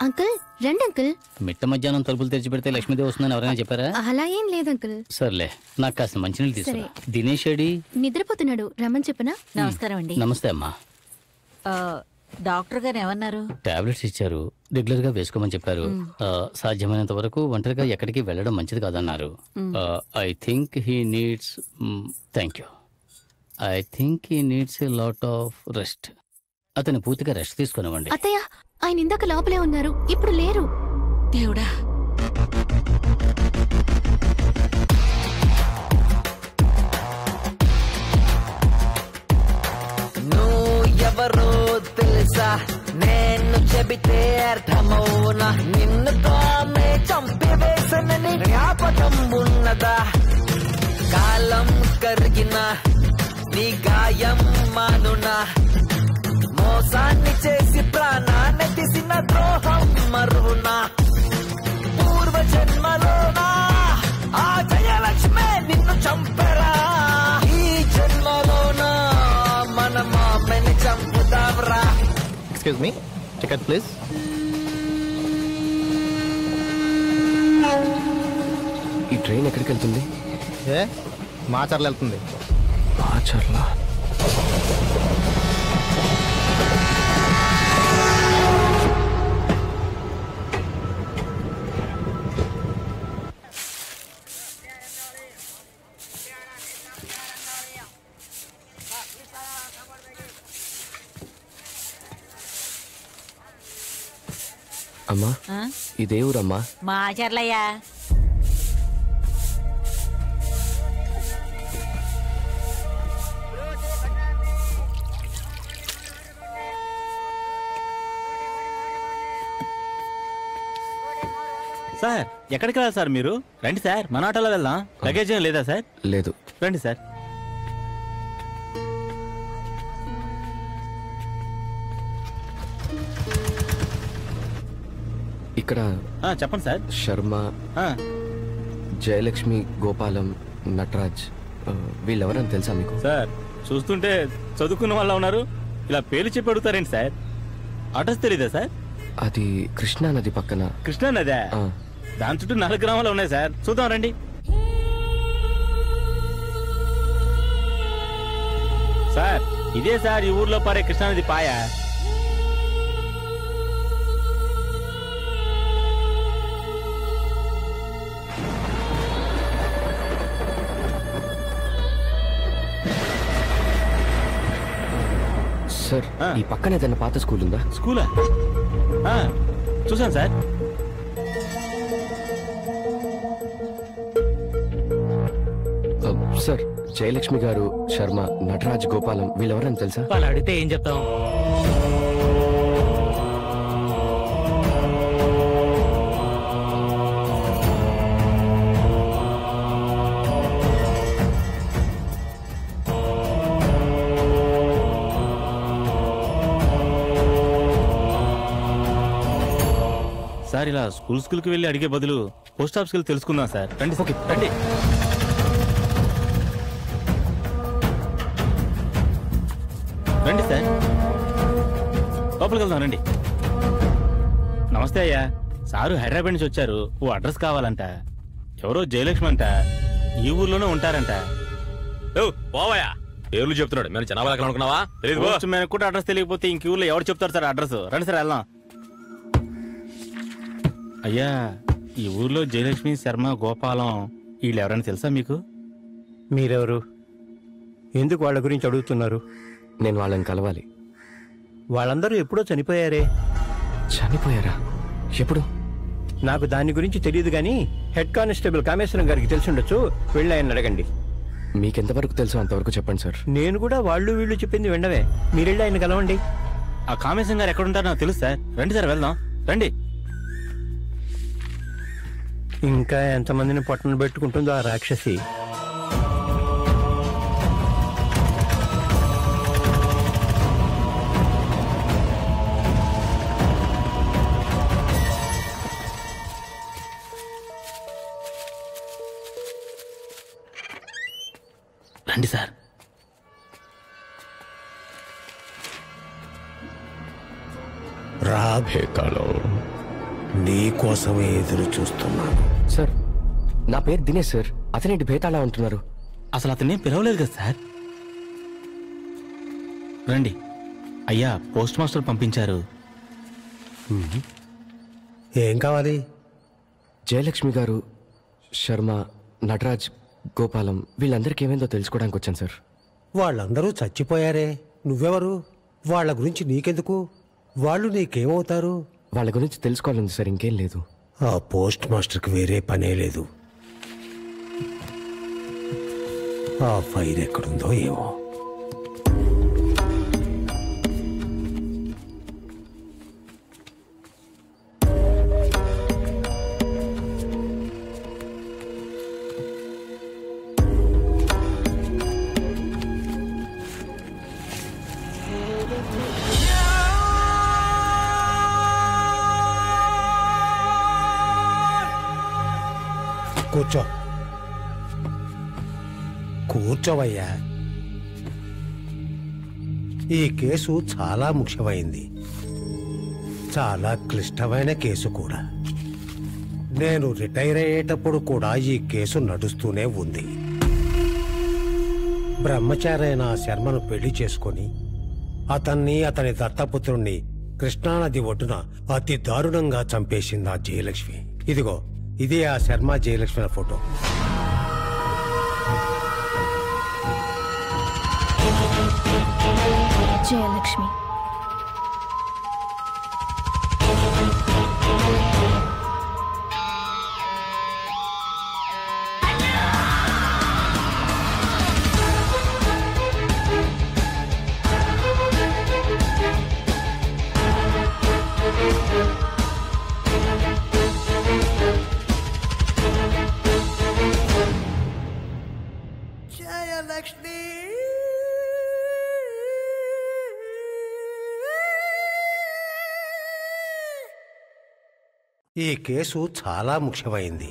అంకుల్ రండి అంకుల్. మిట్ట మధ్యాహ్నం తలుపులు తెరిచి పెడితే లక్ష్మీదేవి వస్తుందని ఎవరైనా చెప్పారా? అలా ఏం లేదు అంకుల్. సర్లే, నాకు కాస్త మంచినీళ్ళు తీసుకురా. దినేష్ ఏడి? నిద్రపోతున్నాడు, రమ్మని చెప్పనా? నమస్కారం అండి. నమస్తే అమ్మా. డాక్టర్ గారు ఏమన్నారు? టాబ్లెట్స్ ఇచ్చారు, రెగ్యులర్ గా వేసుకోమని చెప్పారు. సాధ్యమైనంత వరకు ఒంటరిగా ఎక్కడికి వెళ్ళడం మంచిది కాదన్నారు. I think he needs a lot of rest. అతను పూర్తిగా రెస్ట్ తీసుకునివ్వండి. అత్తయ్య, ఆయన ఇందాక లోపలే ఉన్నారు, ఇప్పుడు లేరు. దేవుడా, ఎవరో తెలుసా, నేను చెబితే అర్థమవునా, నిన్ను తామే చంపివేసనని జ్ఞాపకం ఉన్నదా, కాలం కరిగిన నీ గాయం మానునా, మోసాన్ని చేసి ప్రాణాన్ని తీసిన ద్రోహం మరువునా, పూర్వ జన్మలోనా ఆ జయలక్ష్మే నిన్ను చంపరా, ఈ జన్మలోనా మన మామని చంపుతావరా. Excuse me, ticket please. ఈ ట్రైన్ ఎక్కడికి వెళ్తుంది? మాచర్ల వెళ్తుంది. మాచర్ల? అమ్మా, ఇదే ఊరమ్మా? మాచర్లయ్యా. సార్, ఎక్కడికి వెళ్ళాలి సార్ మీరు? రండి సార్, మన ఆటోలో వెళ్దాం. లగేజ్ ఏం లేదా సార్? లేదు. రండి సార్. ఇక్కడ చెప్పండి సార్. శర్మ, జయలక్ష్మి, గోపాలం, నటరాజ్ వీళ్ళెవరని తెలుసా మీకు? సార్, చూస్తుంటే చదువుకున్న వాళ్ళ ఉన్నారు, ఇలా పేర్లు చెప్పి అడుగుతారేంటి సార్? అడ్రస్ తెలీదా సార్? అది కృష్ణా నది పక్కన. కృష్ణా నదే? దాని చుట్టూ 4 గ్రామాలు ఉన్నాయి సార్, చూద్దాం రండి. సార్, ఇదే సార్ ఈ ఊర్లో పారే కృష్ణానది పాయ. సార్, ఈ పక్కన ఏదైనా పాత స్కూల్ ఉందా? స్కూలా? చూసాను సార్. సార్, జయలక్ష్మి గారు, శర్మ, నటరాజ్, గోపాలం వీళ్ళెవరని తెలుసా? వాళ్ళు అడిగితే ఏం చెప్తాం? సార్, ఇలా స్కూల్కి వెళ్ళి అడిగే బదులు పోస్ట్ ఆఫీస్కి వెళ్ళి తెలుసుకుందాం సార్. రండి. ఓకే, రండి. రండి సార్, లోపలికి వెళ్దాం రండి. నమస్తే అయ్యా. సారు హైదరాబాద్ నుంచి వచ్చారు, ఓ అడ్రస్ కావాలంట. ఎవరో జయలక్ష్మి అంట, ఈ ఊర్లోనే ఉంటారంట. పోవాయా, పేర్లు చెప్తున్నాడు. మేము జనాభా లెక్కలు అనుకున్నావా? మేము కూడా అడ్రస్ తెలియకపోతే ఇంక ఊర్లో ఎవరు చెప్తారు సార్ అడ్రస్? రండి సార్, వెళ్దాం. అయ్యా, ఈ ఊర్లో జయలక్ష్మి, శర్మ, గోపాలం వీళ్ళు ఎవరైనా తెలుసా మీకు? మీరెవరు? ఎందుకు వాళ్ళ గురించి అడుగుతున్నారు? నేను వాళ్ళని కలవాలి. వాళ్ళందరూ ఎప్పుడో చనిపోయారే. చనిపోయారా? ఎప్పుడు? నాకు దాని గురించి తెలియదు కానీ హెడ్ కానిస్టేబుల్ కామేశ్వరం గారికి తెలిసి ఉండొచ్చు, వెళ్ళి ఆయన అడగండి. మీకెంతవరకు తెలుసు అంతవరకు చెప్పండి సార్. నేను కూడా వాళ్ళు వీళ్ళు చెప్పింది వినవే, మీరెళ్ళి ఆయన కలవండి. ఆ కామేశ్వరం గారు ఎక్కడుంటారో నాకు తెలుసు సార్. రండి సార్, వెళ్దాం రండి. ఇంకా ఎంతమందిని పట్టణ పెట్టుకుంటుందో ఆ రాక్షసి. రండి సార్. రాధే కాలం నీ కోసమే ఎదురు చూస్తున్నాను. సార్ నా పేరు దినేష్ సార్. అతనేంటి భేతాళా ఉంటున్నారు? అసలు అతన్ని పిలవలేదు కదా సార్. రండి అయ్యా, పోస్ట్ మాస్టర్ పంపించారు. ఏం కావాలి? జయలక్ష్మి గారు, శర్మ, నటరాజ్, గోపాలం వీళ్ళందరికీ ఏమైందో తెలుసుకోవడానికి వచ్చాను సార్. వాళ్ళందరూ చచ్చిపోయారే, నువ్వెవరు? వాళ్ళ గురించి నీకెందుకు? వాళ్ళు నీకేమవుతారు? వాళ్ళ గురించి తెలుసుకోవాలంది సార్, ఇంకేం లేదు. ఆ పోస్ట్ మాస్టర్కి వేరే పనే లేదు. ఆ ఫైల్ ఎక్కడుందో ఏమో. కూర్చో, కూర్చోవయ్యా. ఈ కేసు చాలా ముఖ్యమైంది, చాలా క్లిష్టమైన కేసు కూడా. నేను రిటైర్ అయ్యేటప్పుడు కూడా ఈ కేసు నడుస్తూనే ఉంది. బ్రహ్మచారైన శర్మను పెళ్లి చేసుకొని అతన్ని, అతని దత్తపుత్రుణ్ణి కృష్ణానది ఒడ్డున అతి దారుణంగా చంపేసింది ఆ జయలక్ష్మి. ఇదిగో ఇదే ఆ శర్మ జయలక్ష్మి ఫోటో. జయలక్ష్మి ఈ కేసు చాలా ముఖ్యమైంది,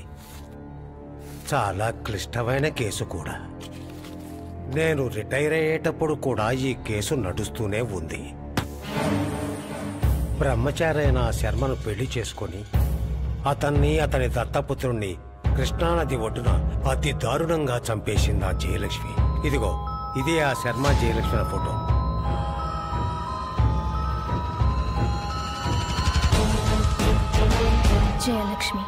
చాలా క్లిష్టమైన కేసు కూడా. నేను రిటైర్ అయ్యేటప్పుడు కూడా ఈ కేసు నడుస్తూనే ఉంది. బ్రహ్మచారైన శర్మను పెళ్లి చేసుకొని అతన్ని, అతని దత్తపుత్రుణ్ణి కృష్ణానది ఒడ్డున అతి దారుణంగా చంపేసింది ఆ జయలక్ష్మి. ఇదిగో ఇదే ఆ శర్మ జయలక్ష్మి ఫోటో. జయలక్ష్మి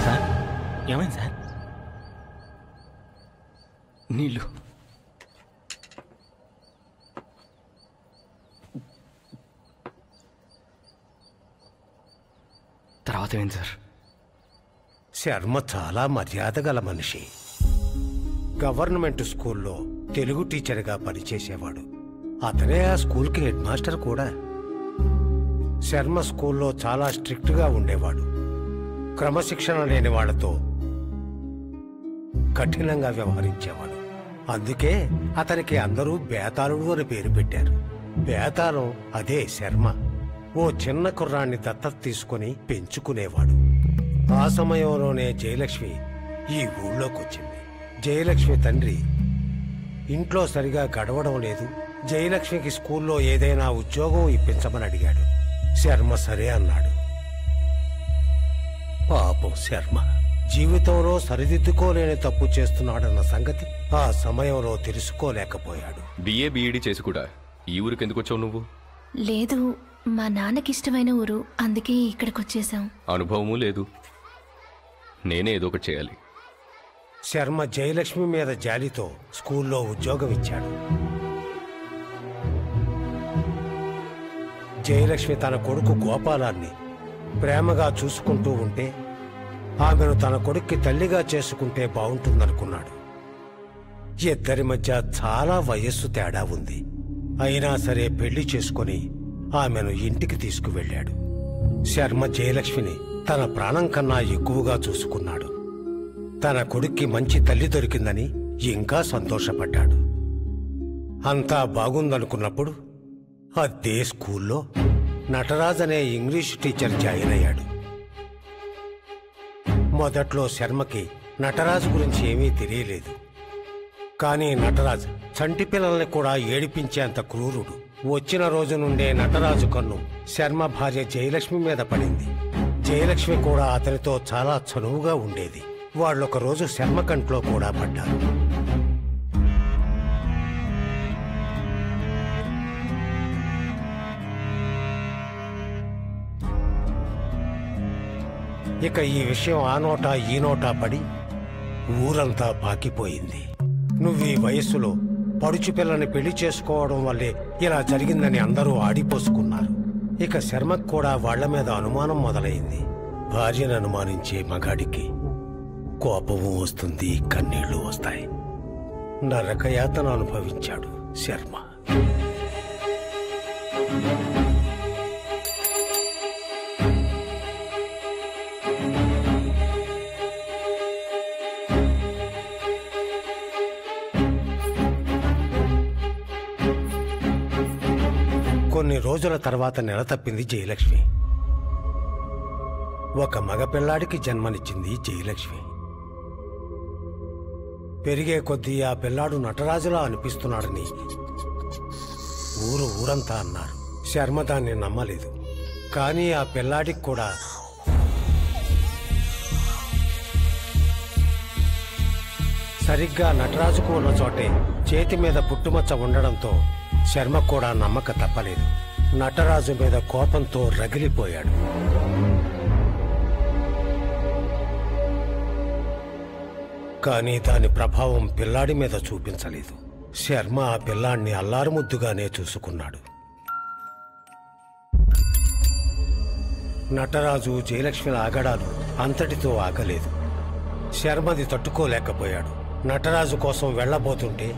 సార్ ఏమైంది సార్? నీళ్ళు. తర్వాత ఏంటి సార్? శర్మ చాలా మర్యాద గల మనిషి. గవర్నమెంట్ స్కూల్లో తెలుగు టీచర్గా పనిచేసేవాడు. అతనే ఆ స్కూల్కి హెడ్ మాస్టర్ కూడా. శర్మ స్కూల్లో చాలా స్ట్రిక్ట్గా ఉండేవాడు. క్రమశిక్షణ లేని వాళ్లతో కఠినంగా వ్యవహరించేవాడు. అందుకే అతనికి అందరూ బేతాళుడు అని పేరు పెట్టారు. బేతాళం అదే శర్మ. ఓ చిన్న కుర్రాన్ని దత్తత తీసుకుని పెంచుకునేవాడు. ఆ సమయంలోనే జయలక్ష్మి ఈ ఊళ్ళోకొచ్చింది. జయలక్ష్మి తండ్రి ఇంట్లో సరిగా గడవడం లేదు, జయలక్ష్మికి స్కూల్లో ఏదైనా ఉద్యోగం ఇప్పించమని అడిగాడు. శర్మ సరే అన్నాడు. పాపం శర్మ జీవితంలో సరిదిద్దుకోలేని తప్పు చేస్తున్నాడన్న సంగతి ఆ సమయంలో తెలుసుకోలేకపోయాడు. బిఏ బిఈడి చేసి కూడా ఈ ఊరికి ఎందుకు వచ్చావు నువ్వు? లేదు, మా నాన్నకి ఇష్టమైన ఊరు, అందుకే ఇక్కడికి వచ్చేసాం. అనుభవమూ లేదు, నేనే ఏదో ఒకటి చేయాలి. శర్మ జయలక్ష్మి మీద జాలితో స్కూల్లో ఉద్యోగం ఇచ్చాడు. జయలక్ష్మి తన కొడుకు గోపాలాన్ని ప్రేమగా చూసుకుంటూ ఉంటే ఆమెను తన కొడుక్కి తల్లిగా చేసుకుంటే బాగుంటుందనుకున్నాడు. ఇద్దరి మధ్య చాలా వయస్సు తేడా ఉంది. అయినా సరే పెళ్లి చేసుకుని ఆమెను ఇంటికి తీసుకువెళ్ళాడు. శర్మ జయలక్ష్మిని తన ప్రాణం కన్నా ఎక్కువగా చూసుకున్నాడు. తన కొడుక్కి మంచి తల్లి దొరికిందని ఇంకా సంతోషపడ్డాడు. అంతా బాగుందనుకున్నప్పుడు అదే స్కూల్లో నటరాజ్ అనే ఇంగ్లీష్ టీచర్ జాయిన్ అయ్యాడు. మొదట్లో శర్మకి నటరాజు గురించి ఏమీ తెలియలేదు. కానీ నటరాజు చంటి పిల్లల్ని కూడా ఏడిపించేంత క్రూరుడు. వచ్చిన రోజు నుండే నటరాజు కన్ను శర్మ భార్య జయలక్ష్మి మీద పడింది. జయలక్ష్మి కూడా అతనితో చాలా చనువుగా ఉండేది. వాళ్ళొక రోజు శర్మ కంట్లో కూడా పడ్డారు. ఇక ఈ విషయం ఆ నోటా ఈ నోటా పడి ఊరంతా పాకిపోయింది. నువ్వు ఈ వయస్సులో పడుచు పిల్లని పెళ్లి చేసుకోవడం వల్లే ఇలా జరిగిందని అందరూ ఆడిపోసుకున్నారు. ఇక శర్మకు కూడా వాళ్ల మీద అనుమానం మొదలైంది. భార్యను అనుమానించే మగాడికి కోపము వస్తుంది, కన్నీళ్లు వస్తాయి. నరకయాతన అనుభవించాడు శర్మ. కొన్ని రోజుల తర్వాత నెల తప్పింది జయలక్ష్మి. ఒక మగపిల్లాడికి జన్మనిచ్చింది జయలక్ష్మి. పెరిగే కొద్దీ ఆ పిల్లాడు నటరాజులా అనిపిస్తున్నాడని ఊరంతా అన్నారు. శర్మ దాన్ని నమ్మలేదు. కానీ ఆ పిల్లాడికి కూడా సరిగ్గా నటరాజుకు ఉన్న చోటే చేతి మీద పుట్టుమచ్చ ఉండడంతో శర్మ కూడా నమ్మక తప్పలేదు. నటరాజు మీద కోపంతో రగిలిపోయాడు. కానీ దాని ప్రభావం పిల్లాడి మీద చూపించలేదు. శర్మ ఆ పిల్లాడిని అల్లారుముద్దుగానే చూసుకున్నాడు. నటరాజు జయలక్ష్మిల ఆగడాలు అంతటితో ఆగలేదు. శర్మది తట్టుకోలేకపోయాడు. నటరాజు కోసం వెళ్లబోతుంటే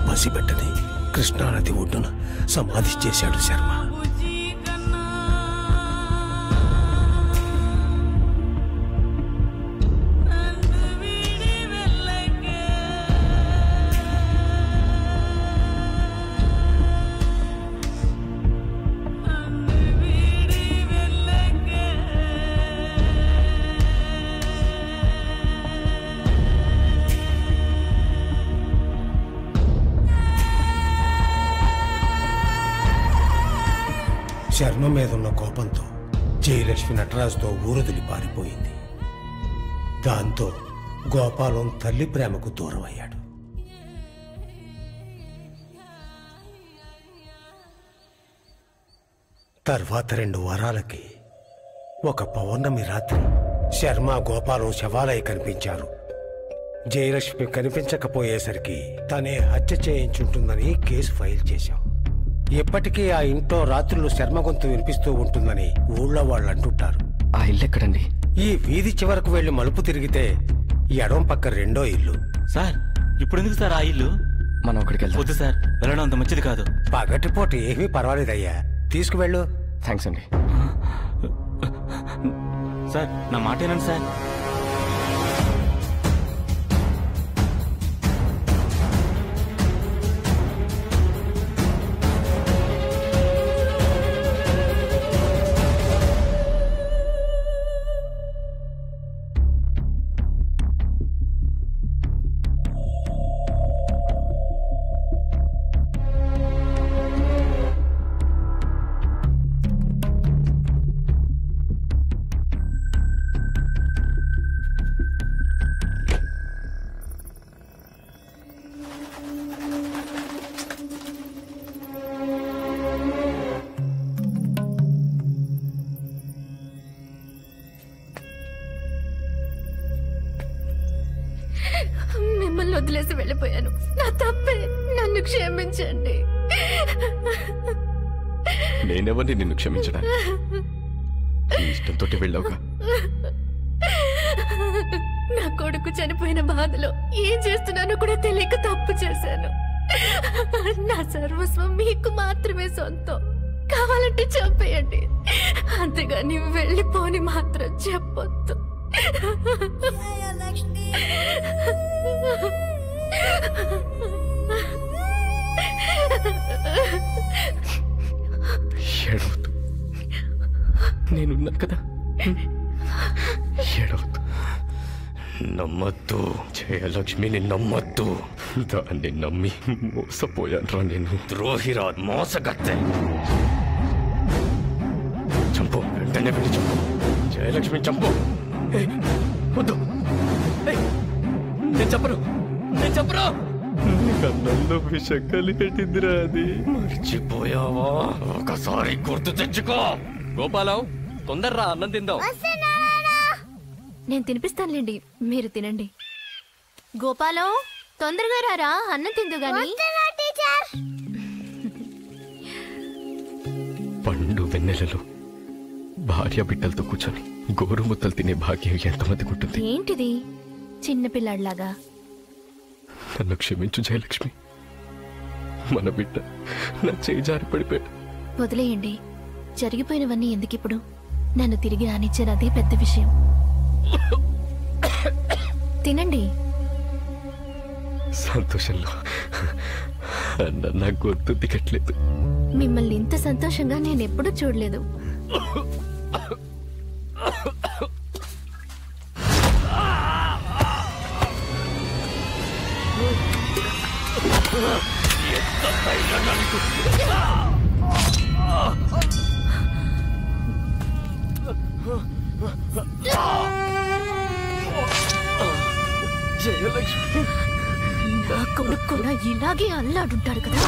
పసిబిడ్డని కృష్ణానది ఒడ్డున సమాధి చేశాడు శర్మ. శర్మ మీదున్న కోపంతో జయలక్ష్మి నటరాజుతో ఊరొదిలి పారిపోయింది. దాంతో గోపాలం తల్లి ప్రేమకు దూరమయ్యాడు. తర్వాత 2 వారాలకి ఒక పౌర్ణమి రాత్రి శర్మ గోపాలం శవాలయ కనిపించారు. జయలక్ష్మి కనిపించకపోయేసరికి తనే హత్య చేయించుంటుందని కేసు ఫైల్ చేశాం. ఎప్పటికీ ఆ ఇంట్లో రాత్రులు శర్మ గొంతు వినిపిస్తూ ఉంటుందని ఊళ్ళో వాళ్ళు అంటుంటారు. ఆ ఇల్లు ఎక్కడండి? ఈ వీధి చివరకు వెళ్లి మలుపు తిరిగితే ఎడం పక్క 2వ ఇల్లు. సార్ ఇప్పుడు ఎందుకు సార్ ఆ ఇల్లు? మనం అక్కడికి వెళ్దాం. వద్దు సార్, వెళ్ళడం అంత మంచిది కాదు. పగటిపూట ఏమీ పర్వాలేదయ్యా, తీసుకువెళ్ళు. థ్యాంక్స్ అండి. సార్ నా మాట ఏనండి సార్. మిమ్మల్ని వదిలేసి వెళ్ళిపోయాను. నా తప్పే, నన్ను క్షమించండి. నేనెవరిని నిన్ను క్షమించడానికి? నీ ఇష్టంతో వెళ్ళావుగా. నా కొడుకు చనిపోయిన బాధలో ఏం చేస్తున్నానో కూడా తెలియక తప్పు చేశాను. నా సర్వస్వం మీకు మాత్రమే సొంతం. కావాలంటే చంపేయండి, అంతేగాని వెళ్ళిపోని మాత్రం చెప్పొద్దు. ఏడవద్దు, నేనున్నాను కదా. ఏడవద్దు. నమ్మద్దు జయలక్ష్మిని, నమ్మద్దు. దాన్ని నమ్మి మోసపోయాను. నేను ద్రోహిరా, మోసగత్తె. చంపు, వెంటనే వెళ్ళి చంపు. జయలక్ష్మి చంపు. వద్దు, నేను చెప్పను, నేను చెప్పను. కన్నంలో విషం కలిపెట్టిందిరా అది. మర్చిపోయావా? ఒకసారి గుర్తు తెచ్చుకో. గోపాలం, తొందరరా, అన్నం తిందాం. నేను తినిపిస్తానులేండి, మీరు తినండి. గోపాలం, తొందరగా రారా, అన్నం తిందు గాని. పండు వెన్నెలలో భార్య బిడ్డలతో కూర్చొని గోరుముద్దలు తినే భాగ్యం ఎంతమందికి ఉంటుంది? ఏంటిది చిన్నపిల్లాడిలాగా? నన్ను క్షమించు జయలక్ష్మి. మన బిడ్డ నా చేయి జారి పడిపోయాడు. వదిలేయండి, జరిగిపోయినవన్నీ ఎందుకిప్పుడు? నన్ను తిరిగి రానిచ్చారు, అదే పెద్ద విషయం. తినండి. సంతోషంలో నా గొంతు దిగట్లేదు. మిమ్మల్ని ఇంత సంతోషంగా నేనెప్పుడూ చూడలేదు. జయలక్ష్మి, నా కొడుకు కూడా ఇలాగే అల్లాడుంటాడు కదా.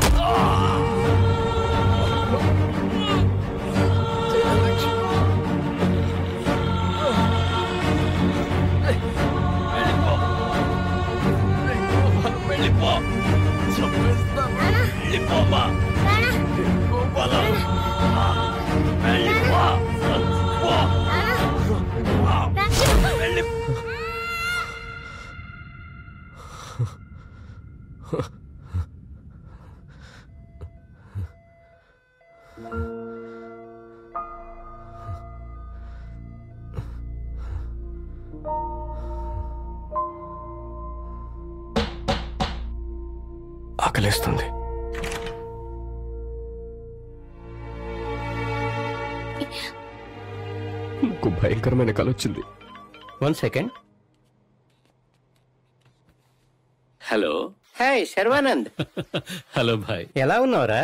ఆకలేస్తుంది. నాకు భయంకరమైన కల వచ్చింది. 1 second. Hello. Hi Sharwanand. Hello భాయ్, ఎలా ఉన్నావురా?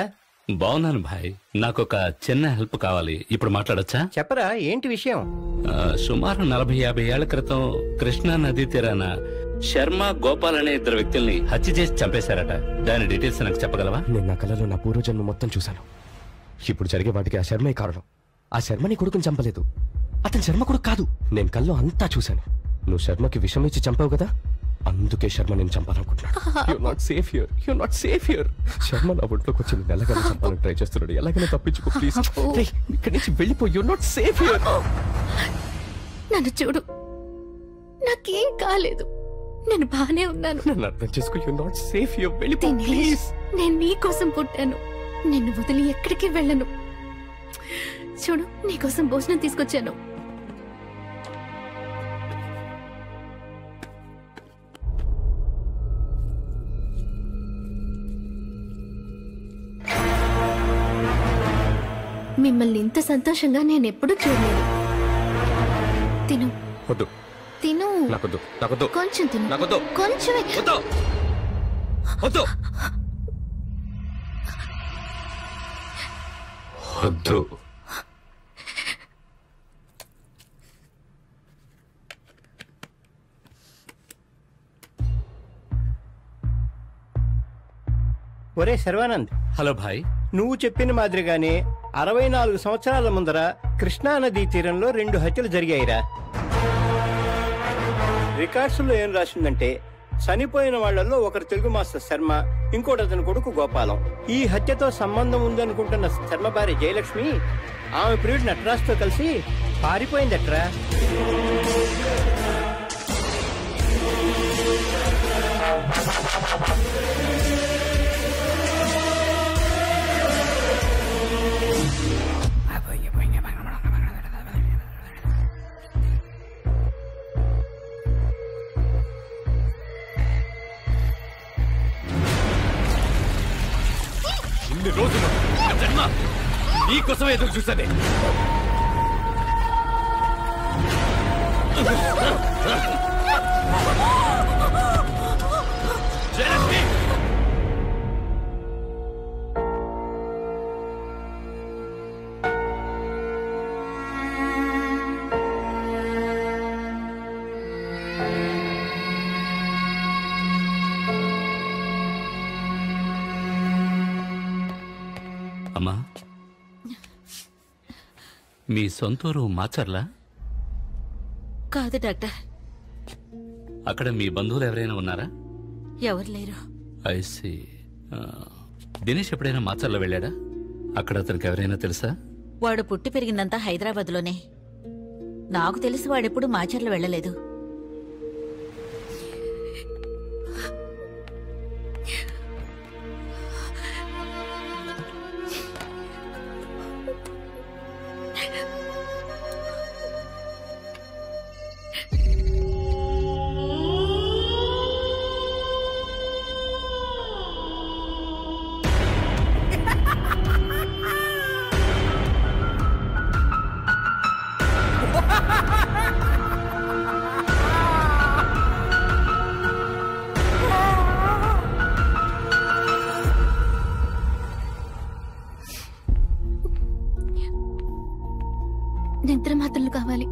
బాగున్నాను భాయ్. నాకు ఒక చిన్న హెల్ప్ కావాలి. ఇప్పుడు మాట్లాడొచ్చా? చెప్పరా, ఏంటి విషయం? సుమారు 40-50 ఏళ్ల క్రితం కృష్ణా నదీ తీరాన శర్మ, గోపాల్ అనే 2 వ్యక్తుల్ని హత్య చేసి చంపేశారట. దాని డీటెయిల్స్ నాకు చెప్పగలవా? నేను నా కళలో నా పూర్వజన్మ మొత్తం చూశాను. ఇప్పుడు జరిగే వాటికి ఆ శర్మే కారణం. ఆ శర్మని కొడుకుని చంపలేదు, అతని శర్మ కొడుకు కాదు. నేను కల్లో అంతా చూశాను. నువ్వు శర్మకి విషం ఇచ్చి చంపావు కదా, అందుకే శర్మ నేను చంపాలనుకుంటున్నాడు. You're not safe here. You're not safe here. Sharma నా ఒంట్లోకి వచ్చి నేను ఎలాగైనా చంపాలని ట్రై చేస్తున్నాడు. ఎలాగైనా తప్పించుకో ప్లీజ్. ఇక్కడి నుంచి వెళ్ళిపో. You're not safe here. నన్ను చూడు, నాకేం కాలేదు, నేను బానే ఉన్నాను. నన్ను అర్థం చేసుకో. You're not safe here. వెళ్ళిపో ప్లీజ్. నేను నీ కోసం పుట్టాను, నిన్ను వదిలి ఎక్కడికి వెళ్ళను. చూడు, నీకోసం భోజనం తీసుకొచ్చాను. మిమ్మల్ని ఇంత సంతోషంగా నేను ఎప్పుడూ చూడలేదు. తిను. వద్దు. తిను. నాకొద్దు, నాకొద్దు. కొంచెం తిను. నాకొద్దు. కొంచెమే. వద్దు, వద్దు, వద్దు. ఒరే శర్వానంద్. హలో భాయ్. నువ్వు చెప్పిన మాదిరిగానే 64 సంవత్సరాల ముందర కృష్ణా నదీ తీరంలో 2 హత్యలు జరిగాయిరా. రికార్డ్స్ లో ఏం రాసిందంటే చనిపోయిన వాళ్ళల్లో ఒకరు తెలుగు మాస్టర్ శర్మ, ఇంకోటి అతని కొడుకు గోపాలం. ఈ హత్యతో సంబంధం ఉందనుకుంటున్న శర్మ భార్య జయలక్ష్మి ఆమె ప్రియుడు నటరాజ్తో కలిసి పారిపోయిందట్రా. ఇన్ని రోజులు నా జన్మ నీకోసమే ఎదురు చూసానే. జయలక్ష్మి, అమ్మా, మీ సొంతూరు మాచర్లా? కాదు డాక్టర్. అక్కడ మీ బంధువులు ఎవరైనా ఉన్నారా? ఎవరు లేరు. ఐసి. దినేష్ ఎప్పుడైనా మాచర్లో వెళ్ళాడా? అక్కడ అతనికి ఎవరైనా తెలుసా? వాడు పుట్టి పెరిగిందంతా హైదరాబాద్లోనే. నాకు తెలిసి వాడెప్పుడు మాచర్లు వెళ్ళలేదు. నిద్ర మాత్రలు కావాలి.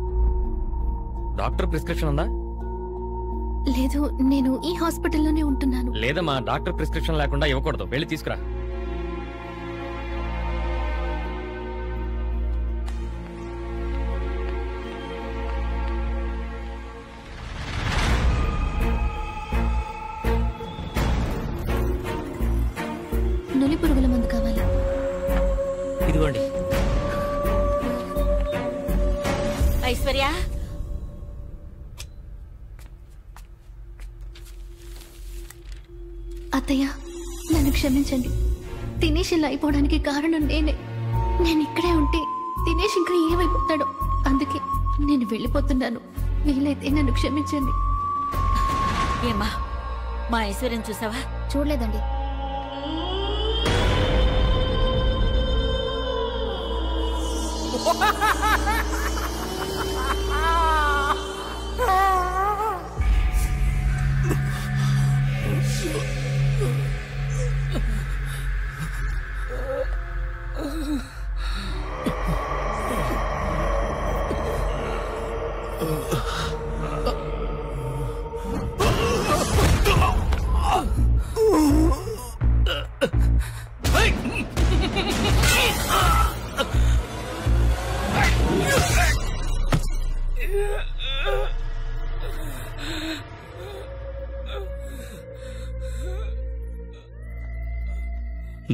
డాక్టర్ ప్రిస్క్రిప్షన్ ఉందా? లేదు, నేను ఈ హాస్పిటల్లోనే ఉంటున్నాను. లేదమ్మా, డాక్టర్ ప్రిస్క్రిప్షన్ లేకుండా ఇవ్వకూడదు. వెళ్ళి తీసుకురా. నులి పురుగుల మందు కావాలి. ఇదిగోండి. ఐశ్వర్య, అత్తయ్య నన్ను క్షమించండి. దినేష్ ఇలా అయిపోవడానికి కారణం నేనే. నేను ఇక్కడే ఉంటే దినేష్ ఇంకా ఏమైపోతాడో. అందుకే నేను వెళ్ళిపోతున్నాను. వీలైతే నన్ను క్షమించండి. ఏమ్మా, మా ఐశ్వర్యం చూసావా? చూడలేదండి.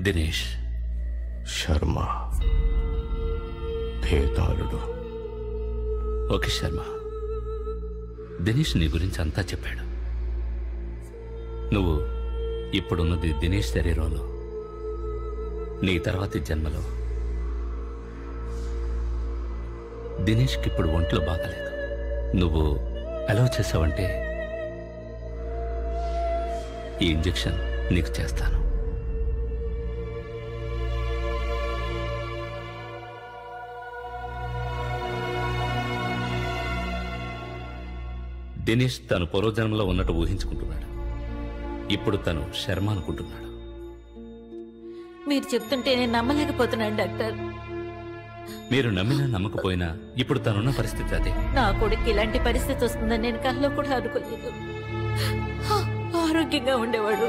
దినేష్ శర్మ భేదాళుడు. ఓకే శర్మ, దినేష్ నీ గురించి అంతా చెప్పాడు. నువ్వు ఇప్పుడున్నది దినేష్ శరీరంలో. నీ తర్వాతి జన్మలో దినేష్కి ఇప్పుడు ఒంట్లో బాగలేదు. నువ్వు అలౌ చేసావంటే ఈ ఇంజెక్షన్ నీకు చేస్తాను. దినేష్ తను పూర్వజన్మలో ఉన్నట్టు ఊహించుకుంటున్నాడు. ఇప్పుడు తను శర్మ అనుకుంటున్నాడు. మీరు చెప్తుంటే నేను నమ్మలేకపోతున్నాను డాక్టర్. మీరు నమ్మినా నమ్మకపోయినా ఇప్పుడు తనున్న పరిస్థితి అదే. నా కొడుకు ఇలాంటి పరిస్థితి వస్తుందని నేను కల్లో కూడా అనుకోలేదు. ఆరోగ్యంగా ఉండేవాడు.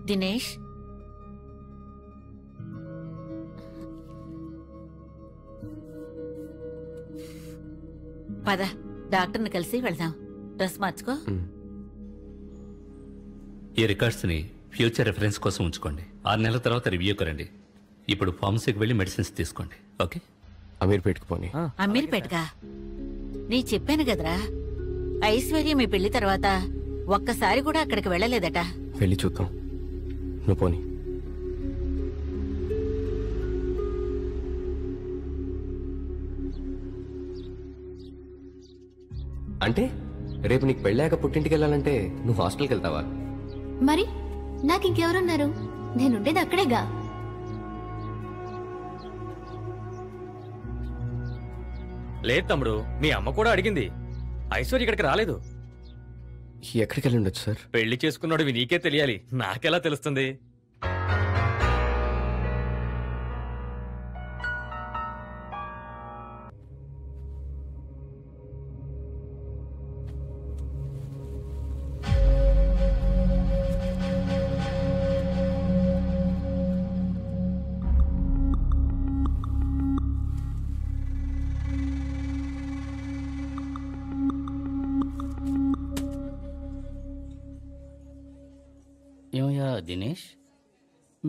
దినేష్, పద డాక్టర్ని కలిసి వెళ్దాం. డ్రెస్ మార్చుకో. ఈ రికార్డ్స్ని ఫ్యూచర్ రెఫరెన్స్ కోసం ఉంచుకోండి. 6 నెలల తర్వాత రివ్యూకి రండి. ఇప్పుడు ఫార్మసీకి వెళ్ళి మెడిసిన్స్ తీసుకోండి. ఓకే? అమీర్పేట్కి పోనీ. అమీర్పేట్గా? నీ చెప్పాను కదరా, ఐశ్వర్య మీ పెళ్లి తర్వాత ఒక్కసారి కూడా అక్కడికి వెళ్ళలేదట. వెళ్ళి చూద్దాం, నువ్వు పోనీ. అంటే రేపు నీకు పెళ్ళాక పుట్టింటికి వెళ్ళాలంటే నువ్వు హాస్టల్కి వెళ్తావా? మరి నాకు ఇంకెవరున్నారు? నేనుండేది అక్కడేగా. లేదు తమ్ముడు, మీ అమ్మ కూడా అడిగింది. ఐశ్వర్య ఇక్కడికి రాలేదు. ఎక్కడికి వెళ్ళి ఉండొచ్చు సార్? పెళ్లి చేసుకున్నాడు నీకే తెలియాలి, నాకెలా తెలుస్తుంది? ఏమయ్యా దినేష్,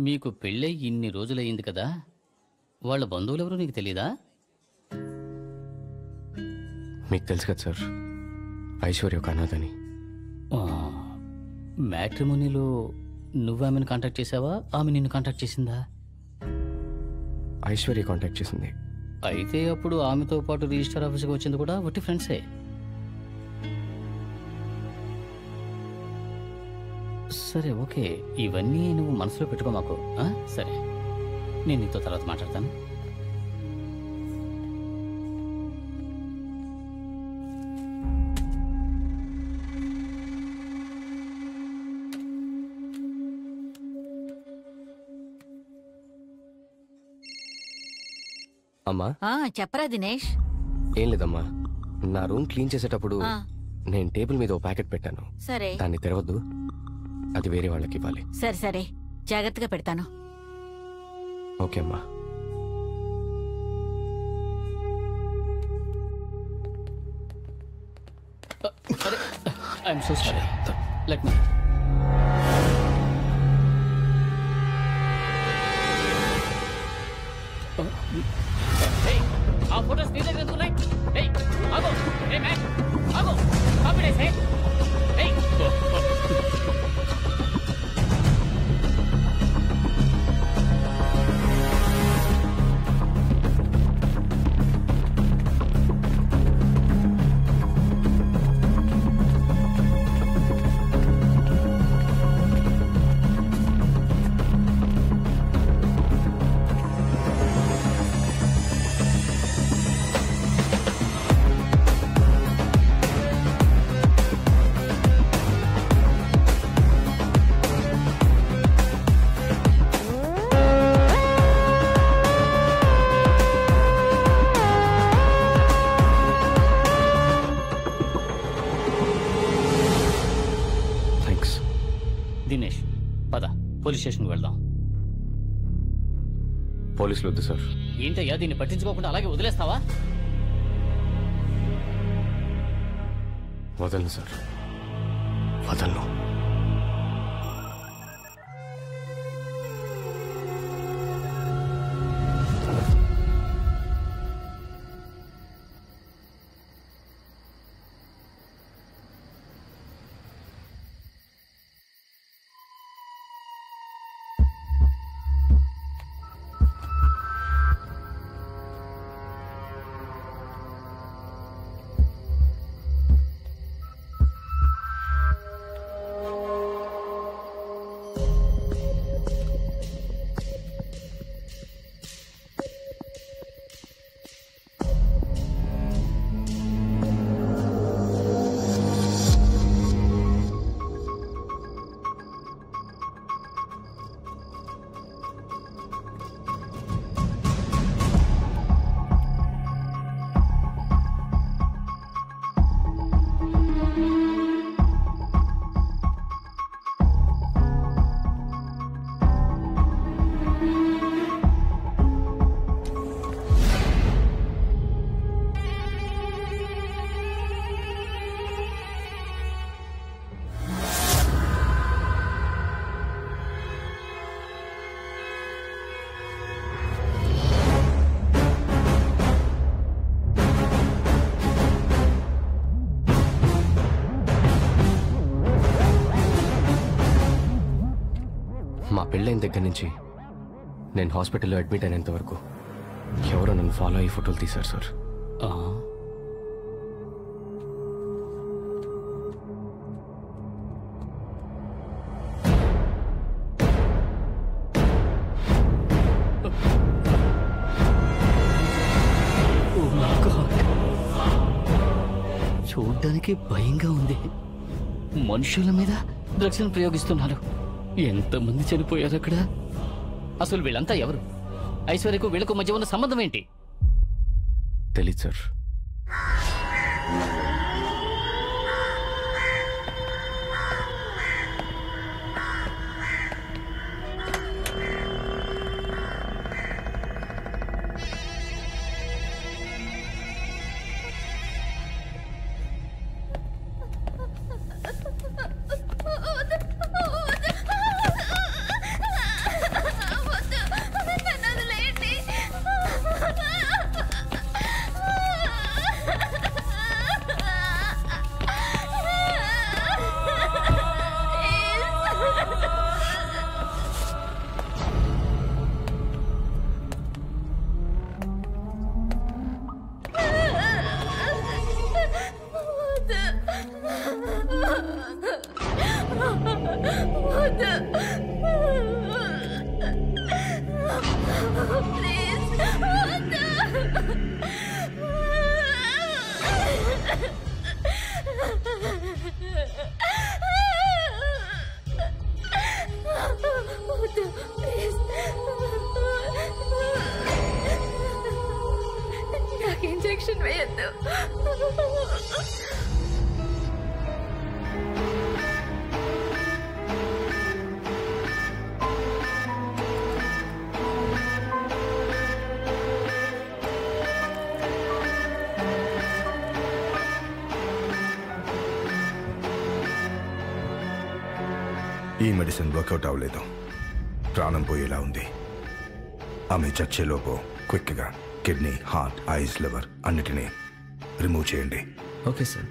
మీకు పెళ్ళై ఇన్ని రోజులయ్యింది కదా, వాళ్ళ బంధువులెవరూ నీకు తెలీదా? మీకు తెలుసు కదా సార్, ఐశ్వర్య ఒక అనాథని. మ్యాట్రిమోనీలో నువ్వు ఆమెను కాంటాక్ట్ చేసావా, ఆమె నిన్ను కాంటాక్ట్ చేసిందా? ఐశ్వర్య కాంటాక్ట్ చేసింది. అయితే అప్పుడు ఆమెతో పాటు రిజిస్టర్ ఆఫీస్కి వచ్చింది కూడా ఒట్టి ఫ్రెండ్సే. సరే ఓకే, ఇవన్నీ నువ్వు మనసులో పెట్టుకో మాకు. సరే, నేను నీతో తర్వాత మాట్లాడతాను. అమ్మా. చెప్పరా దినేష్? ఏం లేదమ్మా, నా రూమ్ క్లీన్ చేసేటప్పుడు ఆ. నేను టేబుల్ మీద ఓ ప్యాకెట్ పెట్టాను. సరే దాన్ని తెరవద్దు, అది వేరే వాళ్ళకి ఇవ్వాలి. సరే సరే, జాగ్రత్తగా పెడతాను. ఓకే అమ్మా. I'm so sorry, let me. ఆ ఫోటోస్ నీ దగ్గర ఎందుకు ఉన్నాయి? ఏయ్ ఆగో, ఏ మ్యాన్ ఆగో, కాంపిడెన్స్ ఏ. ఏయ్ దినేష్, పద పోలీస్ స్టేషన్కి వెళ్దాం. పోలీసులు వద్దు సార్. ఏంటయ్యా, దీన్ని పట్టించుకోకుండా అలాగే వదిలేస్తావా? వదలను సార్, వదలను. పెళ్ళైన దగ్గర నుంచి నేను హాస్పిటల్లో అడ్మిట్ అయినంత వరకు ఎవరో నన్ను ఫాలో అయ్యి ఫోటోలు తీశారు సార్. చూడ్డానికి భయంగా ఉంది. మనుషుల మీద డ్రగ్స్ ప్రయోగిస్తున్నారు. ఎంతమంది చనిపోయారు అక్కడ? అసలు వీళ్ళంతా ఎవరు? ఐశ్వర్యకు వీళ్ళకు మధ్య ఉన్న సంబంధం ఏంటి? తెలీదు సార్. నాకు ఇంజెక్షన్ వేయద్దు. ఈ మెడిసిన్ వర్కౌట్ అవ్వలేదు. ప్రాణం పోయేలా ఉంది. ఆమె చచ్చేలోపు క్విక్గా కిడ్నీ, హార్ట్, ఐస్, లివర్ అన్నిటినీ రిమూవ్ చేయండి. Okay sir.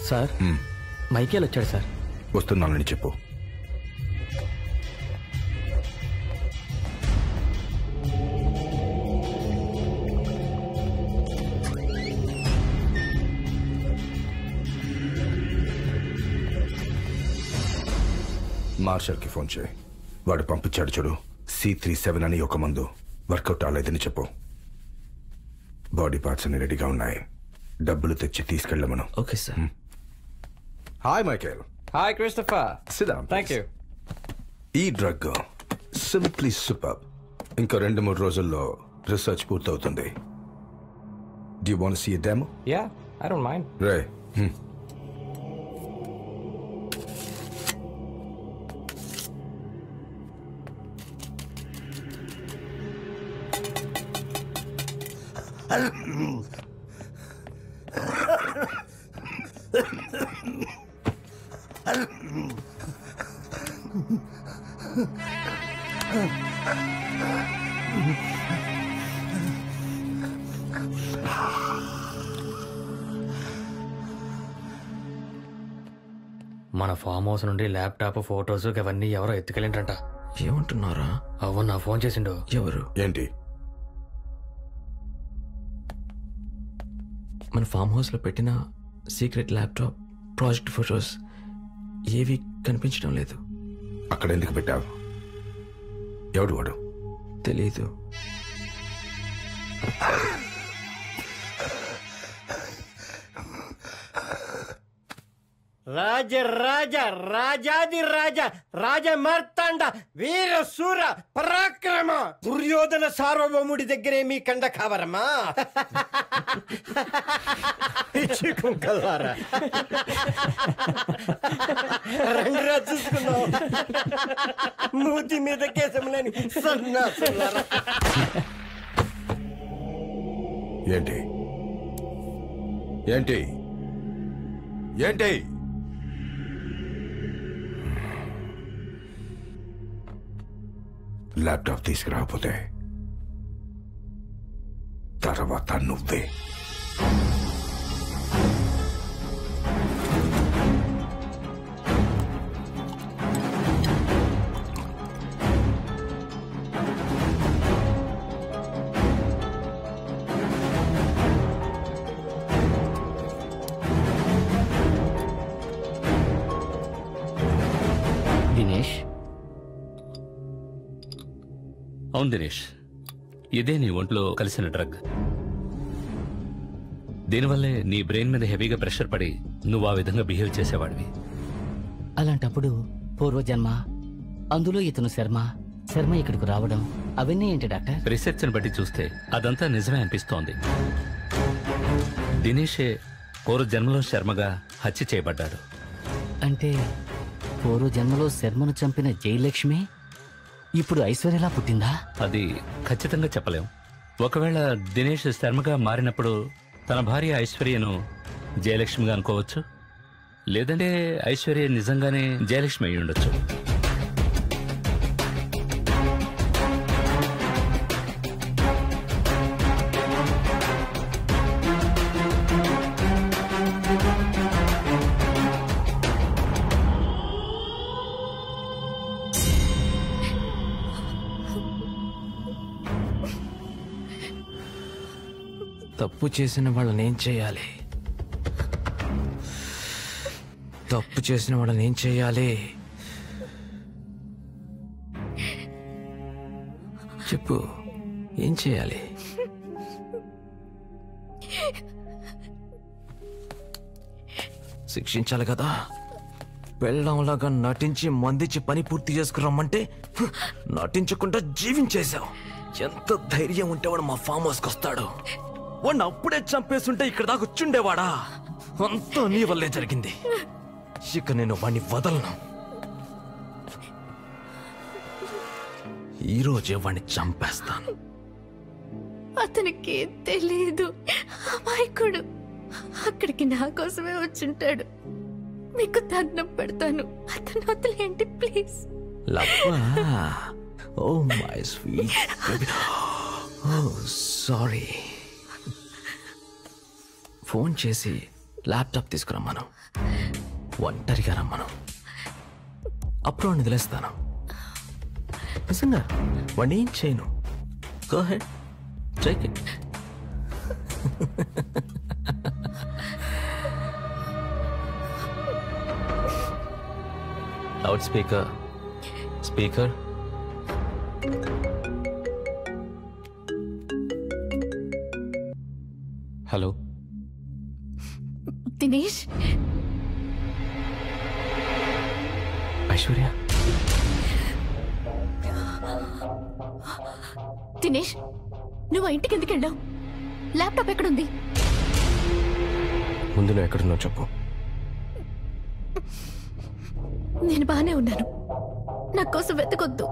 సార్ మైకేల్ వచ్చాడు సార్. వస్తున్నానని చెప్పు. మార్షల్కి ఫోన్ చేయి. వాడు పంపించాడు చూడు, C37 అని ఒక మందు. వర్కౌట్ అవ్వలేదని చెప్పు. బాడీ పార్ట్స్ అన్ని రెడీగా ఉన్నాయి. డబ్బులు తెచ్చి తీసుకెళ్ళమను. Okay sir. Hi Michael. Hi Christopher. Sit down, thank you. ఈ డ్రగ్ సింప్లీ సూపర్. ఇంకా 2-3 రోజుల్లో రీసెర్చ్ పూర్తవుతుంది. Do you want to see a demo? Yeah, I don't mind. రే మన ఫామ్ హౌస్ నుండి ల్యాప్టాప్, ఫోటోస్ అవన్నీ ఎవరో ఎత్తుకెళ్ళిండ్రంట. ఏమంటున్నారా? అవును, నా ఫోన్ చేసిండు. ఎవరు? ఏంటి? మన ఫామ్ హౌస్లో పెట్టిన సీక్రెట్ ల్యాప్టాప్, ప్రాజెక్ట్ ఫోటోస్ ఏవి కనిపించడం లేదు. అక్కడ ఎందుకు పెట్టావు? ఎవడు వాడు? తెలీదు. రాజాది రాజ మార్తాండ వీర శూర పరాక్రమ దుర్యోధన సార్వభౌముడి దగ్గరే మీ కండ కావరమా? రండిరా చూసుకున్నాం. మూతి మీద కేశములని సన్నాసులారా. ఏంటి ఏంటి ఏంటి? ల్యాప్టాప్ తీసుకురాకపోతే తర్వాత నువ్వే. దినేష్, అవును దినేష్, ఇదే నీ ఒంట్లో కలిసిన డ్రగ్. దీనివల్లే నీ బ్రెయిన్ మీద హెవీగా ప్రెషర్ పడి నువ్వు ఆ విధంగా బిహేవ్ చేసేవాడివి. అలాంటప్పుడు పూర్వజన్మ, అందులో ఇతను శర్మ ఇక్కడికి రావడం అవన్నీ ఏంటి డాక్టర్? రీసెర్చ్ని బట్టి చూస్తే అదంతా నిజమే అనిపిస్తోంది. దినేషే పూర్వజన్మలో శర్మగా హత్య చేయబడ్డాడు. అంటే పూర్వజన్మలో శర్మను చంపిన జయలక్ష్మి ఇప్పుడు ఐశ్వర్యలా పుట్టిందా? అది ఖచ్చితంగా చెప్పలేం. ఒకవేళ దినేష్ శర్మగా మారినప్పుడు తన భార్య ఐశ్వర్యను జయలక్ష్మిగా అనుకోవచ్చు, లేదంటే ఐశ్వర్య నిజంగానే జయలక్ష్మి అయి ఉండొచ్చు. తప్పు చేసిన వాళ్ళని ఏం చేయాలి? తప్పు చేసిన వాళ్ళని ఏం చేయాలి? చెప్పు, ఏం చేయాలి? శిక్షించాలి కదా. పెళ్ళంలాగా నటించి మందించి పని పూర్తి చేసుకురమ్మంటే నటించకుండా జీవించేశావు. ఎంత ధైర్యం ఉంటే వాడు మా ఫామ్ హౌస్కి వస్తాడు? వాడిని అప్పుడే చంపేస్తుంటే ఇక్కడ దాకా వచ్చుండేవాడా? అంతా నీ వల్లే జరిగింది. ఇక నేను వాడిని వదలను. ఈరోజే వాడిని చంపేస్తాను. అతనికి తెలియదు, అమాయకుడు. అక్కడికి నా కోసమే వచ్చుంటాడు. మీకు దండం పెడతాను, అతను వదిలేయండి ప్లీజ్. లవ్వా? Oh my sweet baby. Oh sorry. Phone చేసి ల్యాప్టాప్ తీసుకురమ్మను, ఒంటరిగా రమ్మను. అప్పుడు వాడిని వదిలేస్తాను. నిజంగా వాడిని ఏం చేయను. Go head, take it. Loud speaker, speaker. Hello Dinesh. Aishwarya, Dinesh, నువ్వు ఇంటికి ఎందుకు వెళ్ళావు? ల్యాప్టాప్ ఎక్కడుంది? ముందు నువ్వు ఎక్కడున్నావు చెప్పు. నేను బానే ఉన్నాను, నా కోసం వెతకొద్దు.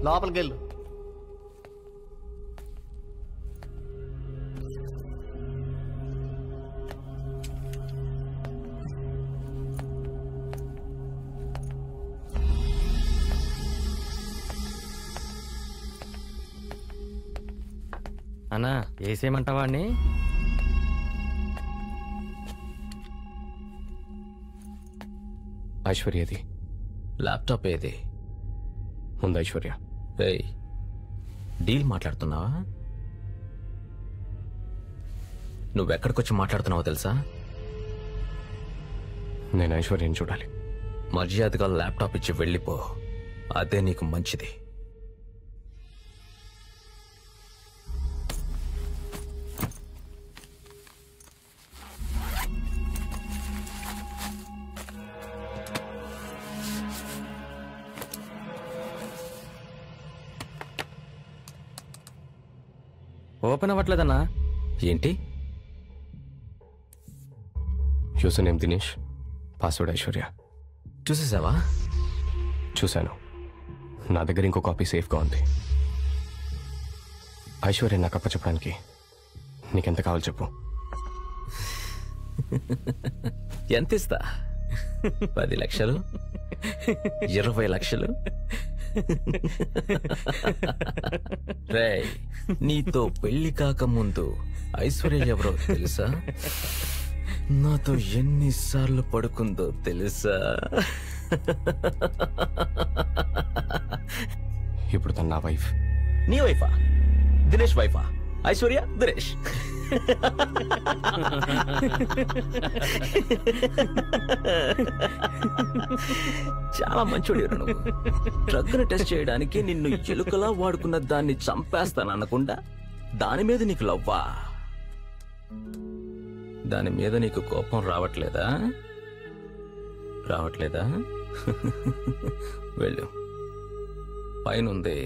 లోపలికి వెళ్ళు. అన్నా వేసేయమంటావా అండి? ఐశ్వర్యది ల్యాప్టాప్ ఏది? ఉంది ఐశ్వర్య. ఏయ్, డీల్ మాట్లాడుతున్నావా? నువ్వెక్కడికొచ్చి మాట్లాడుతున్నావో తెలుసా? నేను ఐశ్వర్యని చూడాలి. మర్యాదగా ల్యాప్టాప్ ఇచ్చి వెళ్ళిపో, అదే నీకు మంచిది. ఓపెన్ అవ్వట్లేదన్నా. ఏంటి? User name Dinesh, password Aishwarya. చూసేసావా? చూశాను. నా దగ్గర ఇంకో కాపీ సేఫ్గా ఉంది. ఐశ్వర్య నాకు అప్పచెప్పడానికి నీకెంత కావాలి చెప్పు. ఎంత ఇస్తా? 10 లక్షలు? 20 లక్షలు? రేయ్, నీతో పెళ్లి కాకముందు ఐశ్వర్య ఎవరో తెలుసా? నాతో ఎన్నిసార్లు పడుకుందో తెలుసా? ఇప్పుడు తన నా వైఫ్. నీ వైఫా? దినేష్ వైఫా? ఐశ్వర్య దినేష్. చాలా మంచోడు నువ్వు. డ్రగ్ను టెస్ట్ చేయడానికి నిన్ను ఎలుకలా వాడుకున్న దాన్ని చంపేస్తాననకుండా దాని మీద నీకు లవ్వా? దాని మీద నీకు కోపం రావట్లేదా? వెళ్ళు, పైనుంది,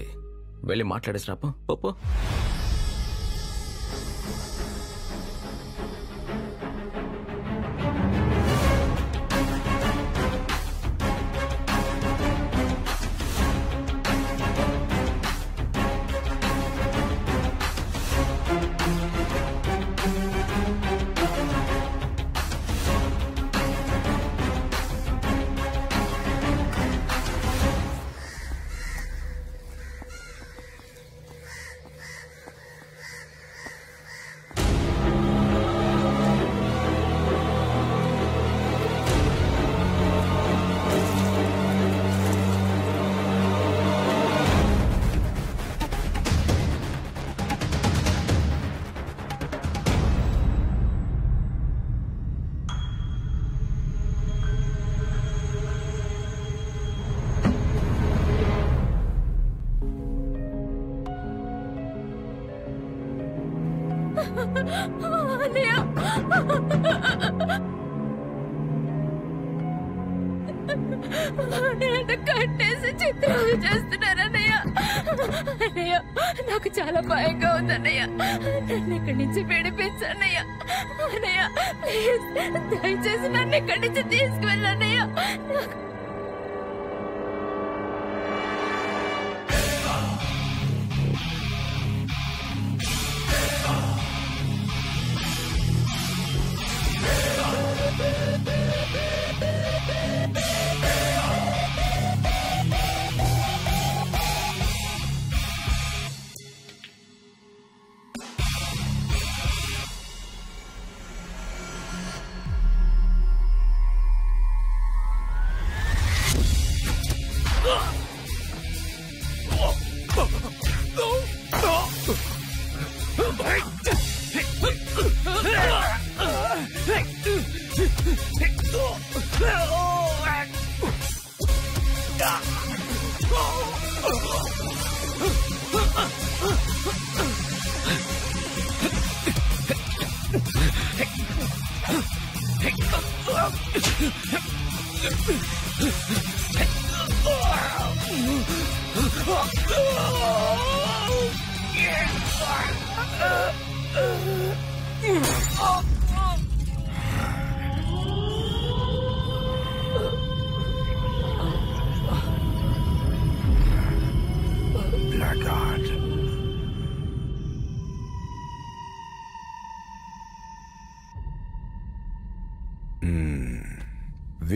వెళ్ళి మాట్లాడేసి రాపో. పోపో. కట్టేసి చిత్రాలు చేస్తున్నారన్నయ్య. అన్నయ్య, నాకు చాలా భయంగా ఉందన్నయ్య. నన్ను ఇక్కడి నుంచి విడిపించన్నయ్య. అన్నయ్య, ప్లీజ్ దయచేసి నన్ను ఇక్కడి నుంచి తీసుకువెళ్ళన్నయ్య.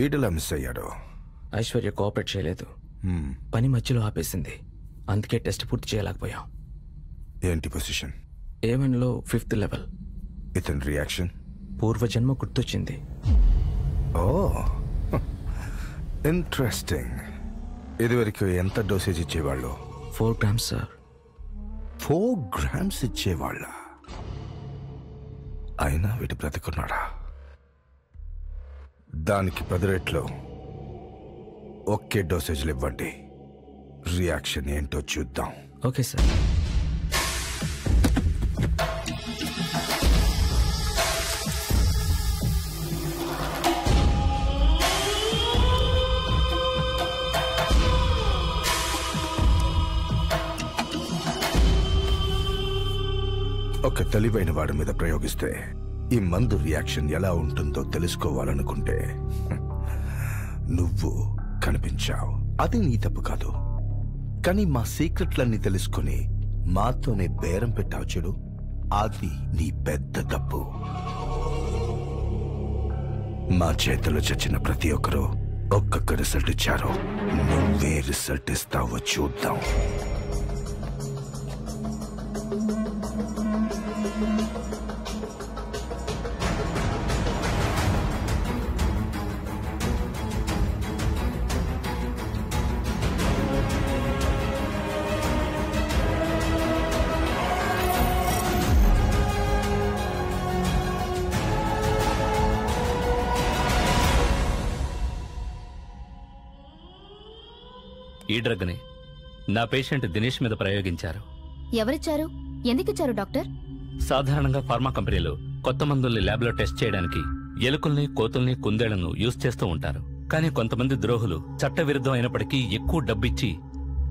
వీడిలా మిస్ అయ్యాడు. ఐశ్వర్య కోఆపరేట్ చేయలేదు, పని మధ్యలో ఆపేసింది. అందుకే టెస్ట్ పూర్తి చేయలేకపోయాం. ఏంటి పొజిషన్? A1లో 5th level. ఇతని రియాక్షన్? పూర్వజన్మ గుర్తొచ్చింది. ఓ ఇంట్రెస్టింగ్. ఇదివరకు ఎంత డోసేజ్ ఇచ్చేవాళ్ళు? 4 grams సార్. 4 grams ఇచ్చేవాళ్ళ? అయినా వీటి బ్రతికున్నాడా? దానికి 10 రెట్లు ఒకే డోసేజ్లు ఇవ్వండి. రియాక్షన్ ఏంటో చూద్దాం. Okay sir. ఒక తెలివైన వాడి మీద ప్రయోగిస్తే ఈ మందు రియాక్షన్ ఎలా ఉంటుందో తెలుసుకోవాలనుకుంటే నువ్వు కనిపించావు. అది నీ తప్పు కాదు, కానీ మా సీక్రెట్లన్నీ తెలుసుకుని మాతోనే బేరం పెట్టావు చూడు, అది నీ పెద్ద తప్పు. మా చేతిలో చచ్చిన ప్రతి ఒక్కరూ ఒక్కొక్క రిజల్ట్ ఇచ్చారు. నువ్వే రిజల్ట్ ఇస్తావో చూద్దాం. ఈ డ్రగ్ని నా పేషెంట్ దినేష్ మీద ప్రయోగించారు. ఎవరిచ్చారు? ఎందుకిచ్చారు డాక్టర్? సాధారణంగా ఫార్మా కంపెనీలు కొత్త మందుల్ని ల్యాబ్లో టెస్ట్ చేయడానికి ఎలుకల్ని, కోతుల్ని, కుందేళ్లను యూజ్ చేస్తూ ఉంటారు. కానీ కొంతమంది ద్రోహులు చట్టవిరుద్ధం అయినప్పటికీ ఎక్కువ డబ్బిచ్చి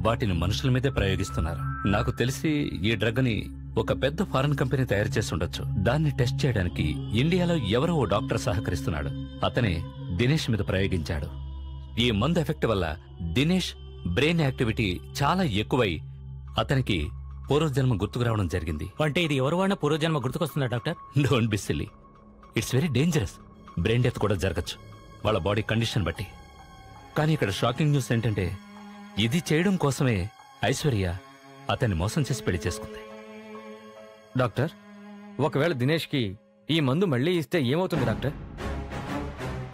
వాటిని మనుషుల మీదే ప్రయోగిస్తున్నారు. నాకు తెలిసి ఈ డ్రగ్ని ఒక పెద్ద ఫారెన్ కంపెనీ తయారు చేసి ఉండొచ్చు. దాన్ని టెస్ట్ చేయడానికి ఇండియాలో ఎవరో ఓ డాక్టర్ సహకరిస్తున్నాడు. అతనే దినేష్ మీద ప్రయోగించాడు. ఈ మందు ఎఫెక్ట్ వల్ల దినేష్ బ్రెయిన్ యాక్టివిటీ చాలా ఎక్కువై అతనికి పూర్వజన్మ గుర్తుకు రావడం జరిగింది. అంటే ఇది ఎవరు వాడిన పూర్వజన్మ గుర్తుకొస్తుందా doctor? Don't be silly, it's very dangerous. Brain death కూడా జరగచ్చు వాళ్ళ బాడీ కండిషన్ బట్టి. కానీ ఇక్కడ షాకింగ్ న్యూస్ ఏంటంటే ఇది చేయడం కోసమే ఐశ్వర్య అతన్ని మోసం చేసి పెళ్లి చేసుకుంది. డాక్టర్, ఒకవేళ దినేష్కి ఈ మందు మళ్ళీ ఇస్తే ఏమవుతుంది డాక్టర్?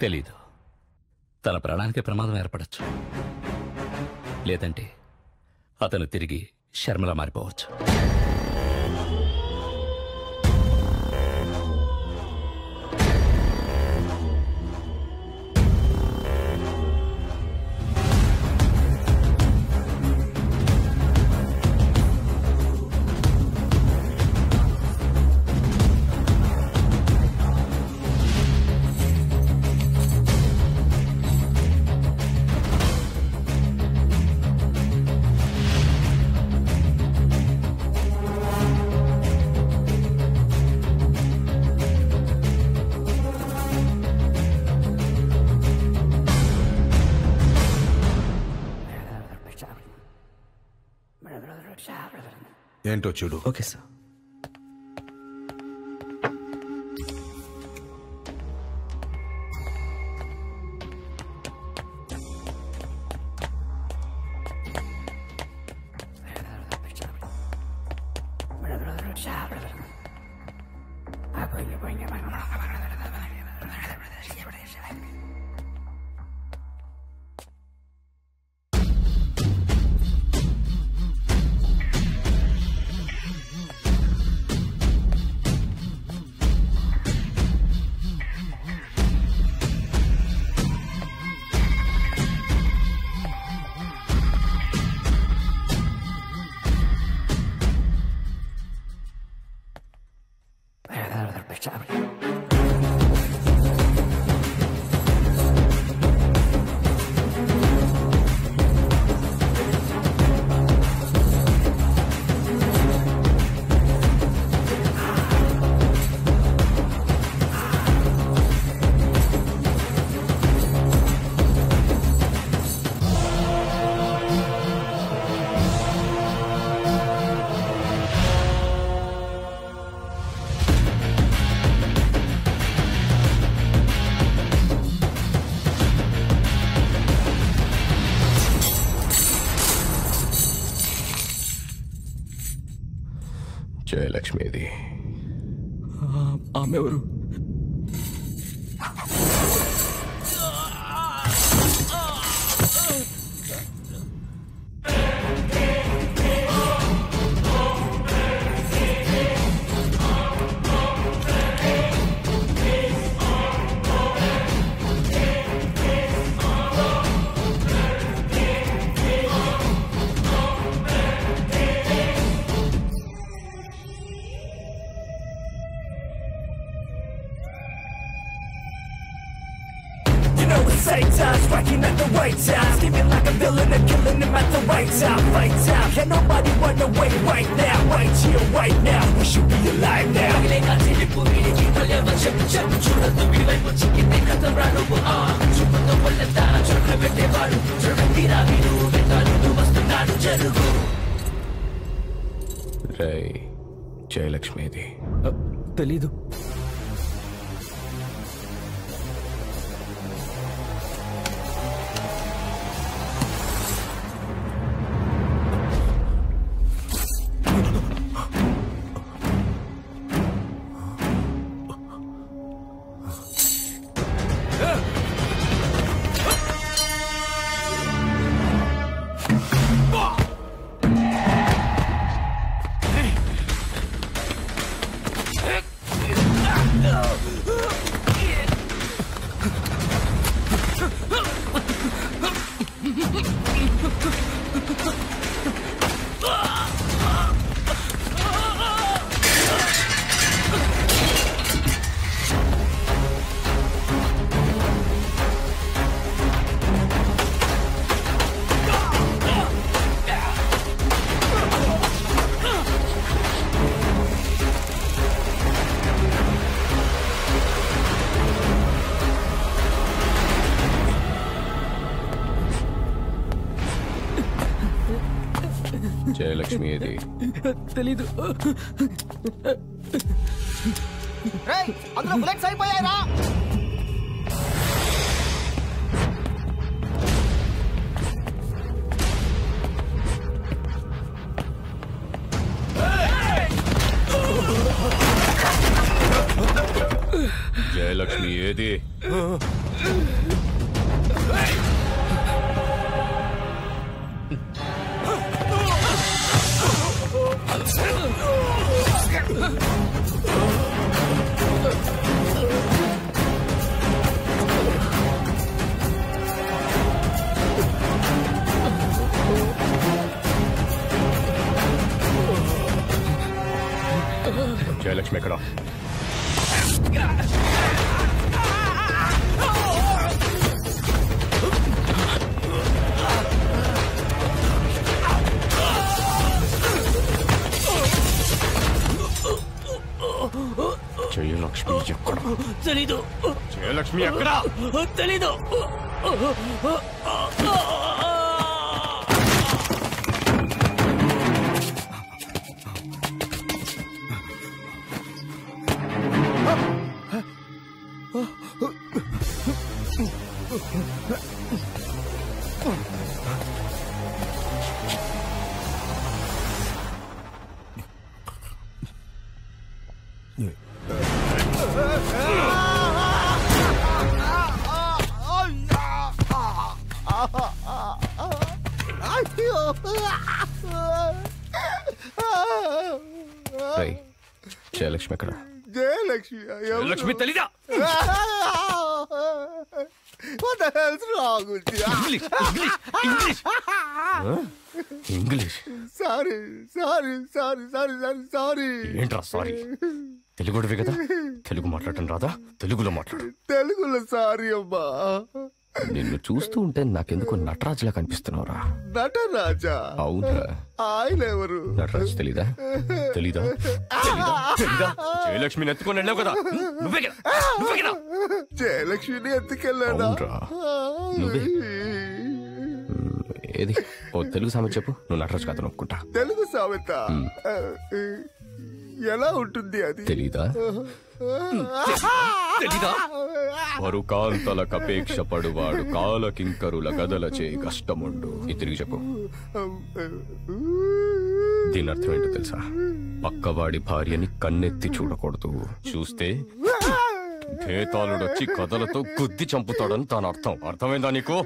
తెలీదు. తన ప్రాణానికి ప్రమాదం ఏర్పడచ్చు, లేదంటే అతను తిరిగి శర్మలా మారిపోవచ్చు. ఏంటో చూడు. Okay sir. జయలక్ష్మిది. ఆమె ఎవరు? Striking at the right time, scheming like a villain and killing him at the right time. Fight time, can't nobody run away right now. Right here, right now, we should be alive now. రై జయలక్ష్మిది. తెలీదు. జయలక్ష్మి ఏది? తెలీదు. అందులో bullets అయిపోయారా? జయలక్ష్మి ఏది? జయలక్ష్మి ఎక్కడ? జయలక్ష్మి ఎక్కడ? తెలీదు. జయలక్ష్మి ఎక్కడ? తెలీదు. జయలక్ష్మి ఎక్కడ? జయలక్ష్మి జయలక్ష్మి తెలీదా? What the hell's wrong with you? English. Sorry. ఏంట్రా సారీ? తెలుగుడివి కదా, తెలుగు మాట్లాడటం రాదా? తెలుగులో మాట్లాడు. తెలుగులో సారీ అమ్మా. నిన్ను చూస్తూ ఉంటే నాకెందుకు నటరాజులా కనిపిస్తున్నావురా? నటరాజా? అవునరా. ఆయన ఎవరు? నటరాజు తెలీదా? తెలీదా? జయలక్ష్మిని ఎత్తుకొని వెళ్ళావు కదా, నువ్వే కదా? జయలక్ష్మిని ఎత్తుకెళ్ళాడా? నువ్వే. ఏది ఓ తెలుగు సామెత చెప్పు. నువ్వు నటరాజు కథ నొక్కుంటా. తెలుగు సామెత ఎలా ఉంటుంది అది? తెలీదా? వరుకాంతల కపేక్ష పడువాడు కాలకింకరుల గదల చే కష్టముండు. ఇది తిరిగి చెప్పు. దీని అర్థం ఏంటో తెలుసా? పక్కవాడి భార్యని కన్నెత్తి చూడకూడదు. చూస్తే భేతాళుడొచ్చి కథలతో గుద్ది చంపుతాడని తాను అర్థం. అర్థమైందా నీకు?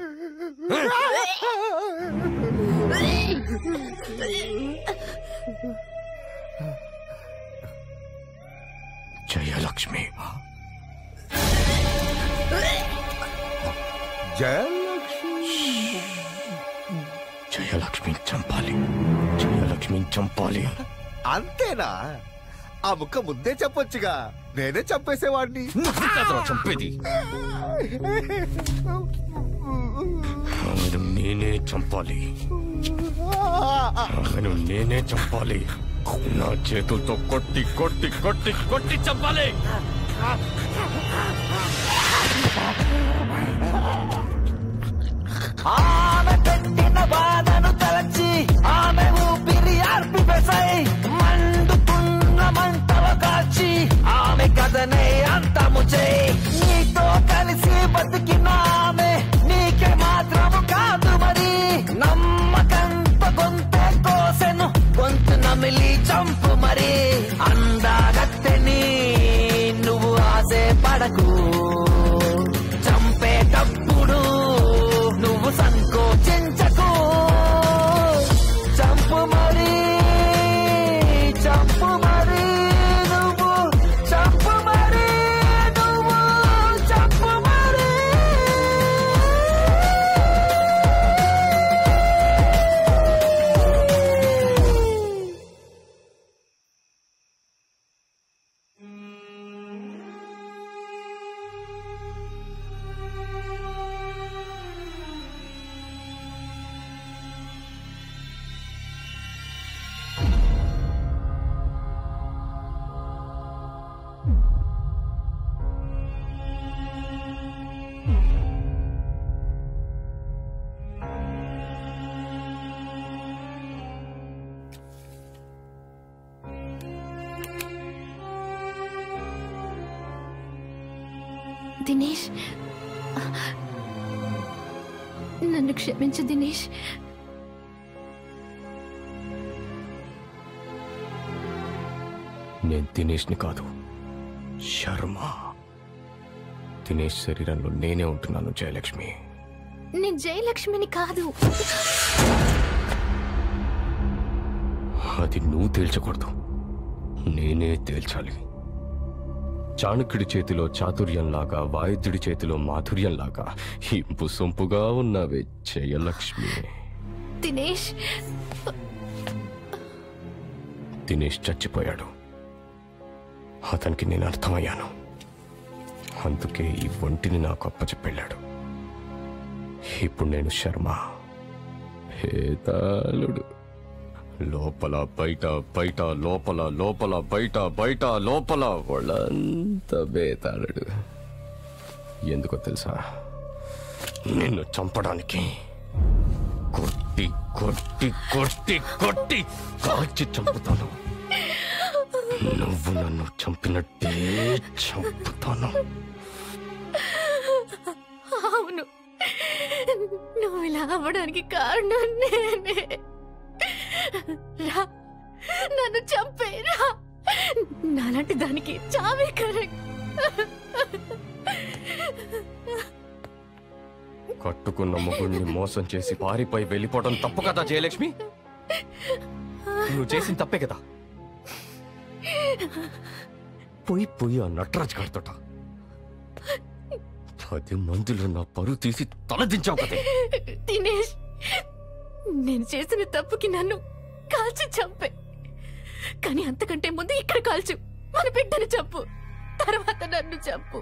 జయలక్ష్మి జయలక్ష్మి చంపాలి. జయలక్ష్మి చంపాలి. అంతేనా? ఆ ముక్క ముందే చెప్పొచ్చుగా, నేనే చంపేసేవాడిని. చంపేది నేనే చంపాలి. నేనే చంపాలి. నా చేతులతో కొట్టి కొట్టి కొట్టి కొట్టి చంపాలి. ఆమె పెట్టిన బాధను తలచి ఆమె ఊపిరి ఆర్పివేశాయి. మండుతున్న మంటలు కాచి ఆమె కథనే అంతము చేయి. నీతో కలిసి బతికిన ఆమె నీకే మాత్రము కాదు మరి. నమ్మకంతో గొంతే కోసెను, గొంతు నమిలి చంపు మరి. అందాగత్తెని నువ్వు ఆశే పడకు, చంపేటప్పుడు నువ్వు సంకోచించకు. చంపు మరి, చంపు మరి, నువ్వు చంపు మరి, నువ్వు చంపు మరి. దినేష్, నన్ను క్షమించు దినేష్. నేను దినేష్ని కాదు, శర్మ. దినేష్ శరీరంలో నేనే ఉంటున్నాను జయలక్ష్మి. నేను జయలక్ష్మిని కాదు. అది నువ్వు తేల్చకూడదు, నేనే తేల్చాలి. చాణక్యుడి చేతిలో చాతుర్యంలాగా, వాయుద్యుడి చేతిలో మాధుర్యంలాగా ఇంపు సొంపుగా ఉన్నావే జయలక్ష్మి. దినేష్, దినేష్ చచ్చిపోయాడు. అతనికి నేను అర్థమయ్యాను. అందుకే ఈ ఒంటిని నాకు అప్పచెప్పెళ్ళాడు. ఇప్పుడు నేను శర్మ, భేతాళుడు. లోపల బయట, బయట లోపల, లోపల బయట, బయట లోపల, వాళ్ళంతా భేతాళుడు. ఎందుకో తెలుసా? నిన్ను చంపడానికి. కొట్టి కొట్టి కొట్టి కొట్టి కాల్చి చంపుతాను. నువ్వు నన్ను చంపినట్టే చంపుతాను. అవును, నువ్వు ఇలా అవ్వడానికి కారణం నేనే. రా, నన్ను చంపే రా. నాలాంటి దానికి చావే కరెక్ట్. కట్టుకున్న మొగుడిని మోసం చేసి పారిపోయి వెళ్ళిపోవడం తప్పు కదా జయలక్ష్మి? నువ్వు చేసిన తప్పే కదా. పోయి పోయి ఆ నటరాజ్ గారితోట 10 మందిలో నా పరువు తీసి తలదించావు కదే. దినేష్, నేను చేసిన తప్పుకి నన్ను కాల్చి చంపే. కానీ అంతకంటే ముందు ఇక్కడ కాల్చు. మన బిడ్డను చంపు, తర్వాత నన్ను చంపు.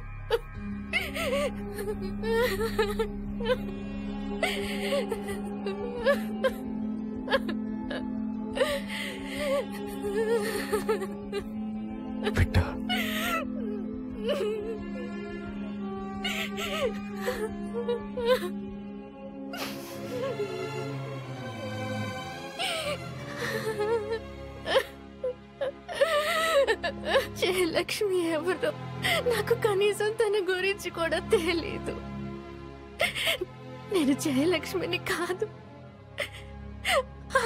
బిడ్డ, జయలక్ష్మి ఎవరో నాకు కనీసం తన గురించి కూడా తెలీదు. నేను జయలక్ష్మిని కాదు,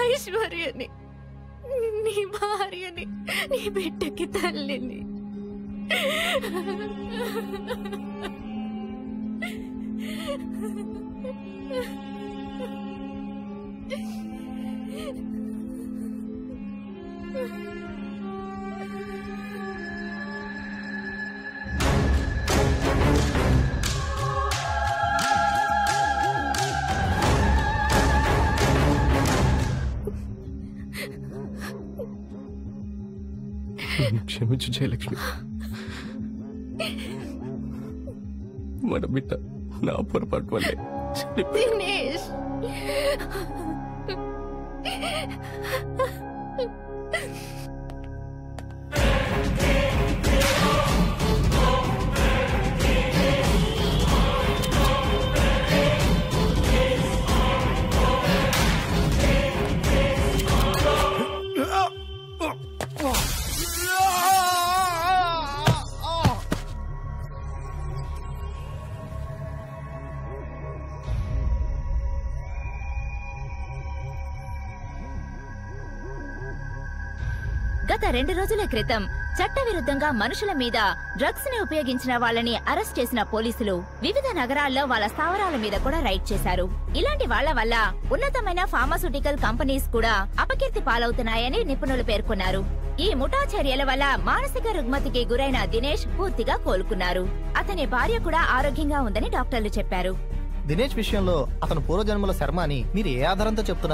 ఐశ్వర్యని. నీ భార్యని, నీ బిడ్డకి తల్లిని. క్షమించు జయలక్ష్మి. మన బిడ్డ నా పొరపాటు వల్లే దినేష్, గత 2 రోజుల క్రితం చట్టవిరుద్ధంగా మనుషుల మీద డ్రగ్స్ ని ఉపయోగించిన వాళ్ళని అరెస్ట్ చేసిన పోలీసులు వివిధ నగరాల్లో వాళ్ళ స్థావరాల మీద కూడా రైడ్ చేశారు. ఇలాంటి వాళ్ల వల్ల ఉన్నతమైన ఫార్మాస్యూటికల్ కంపెనీస్ కూడా అపకీర్తి పాలవుతున్నాయని నిపుణులు పేర్కొన్నారు. ఈ ముఠా చర్యల వల్ల మానసిక రుగ్మతికి గురైన దినేష్ పూర్తిగా కోలుకున్నారు. అతని భార్య కూడా ఆరోగ్యంగా ఉందని డాక్టర్లు చెప్పారు. దినేష్ విషయంలో అతను పూర్వజన్మల శర్మ అని మీరు ఏ ఆధారంతో చెప్తున్నారు?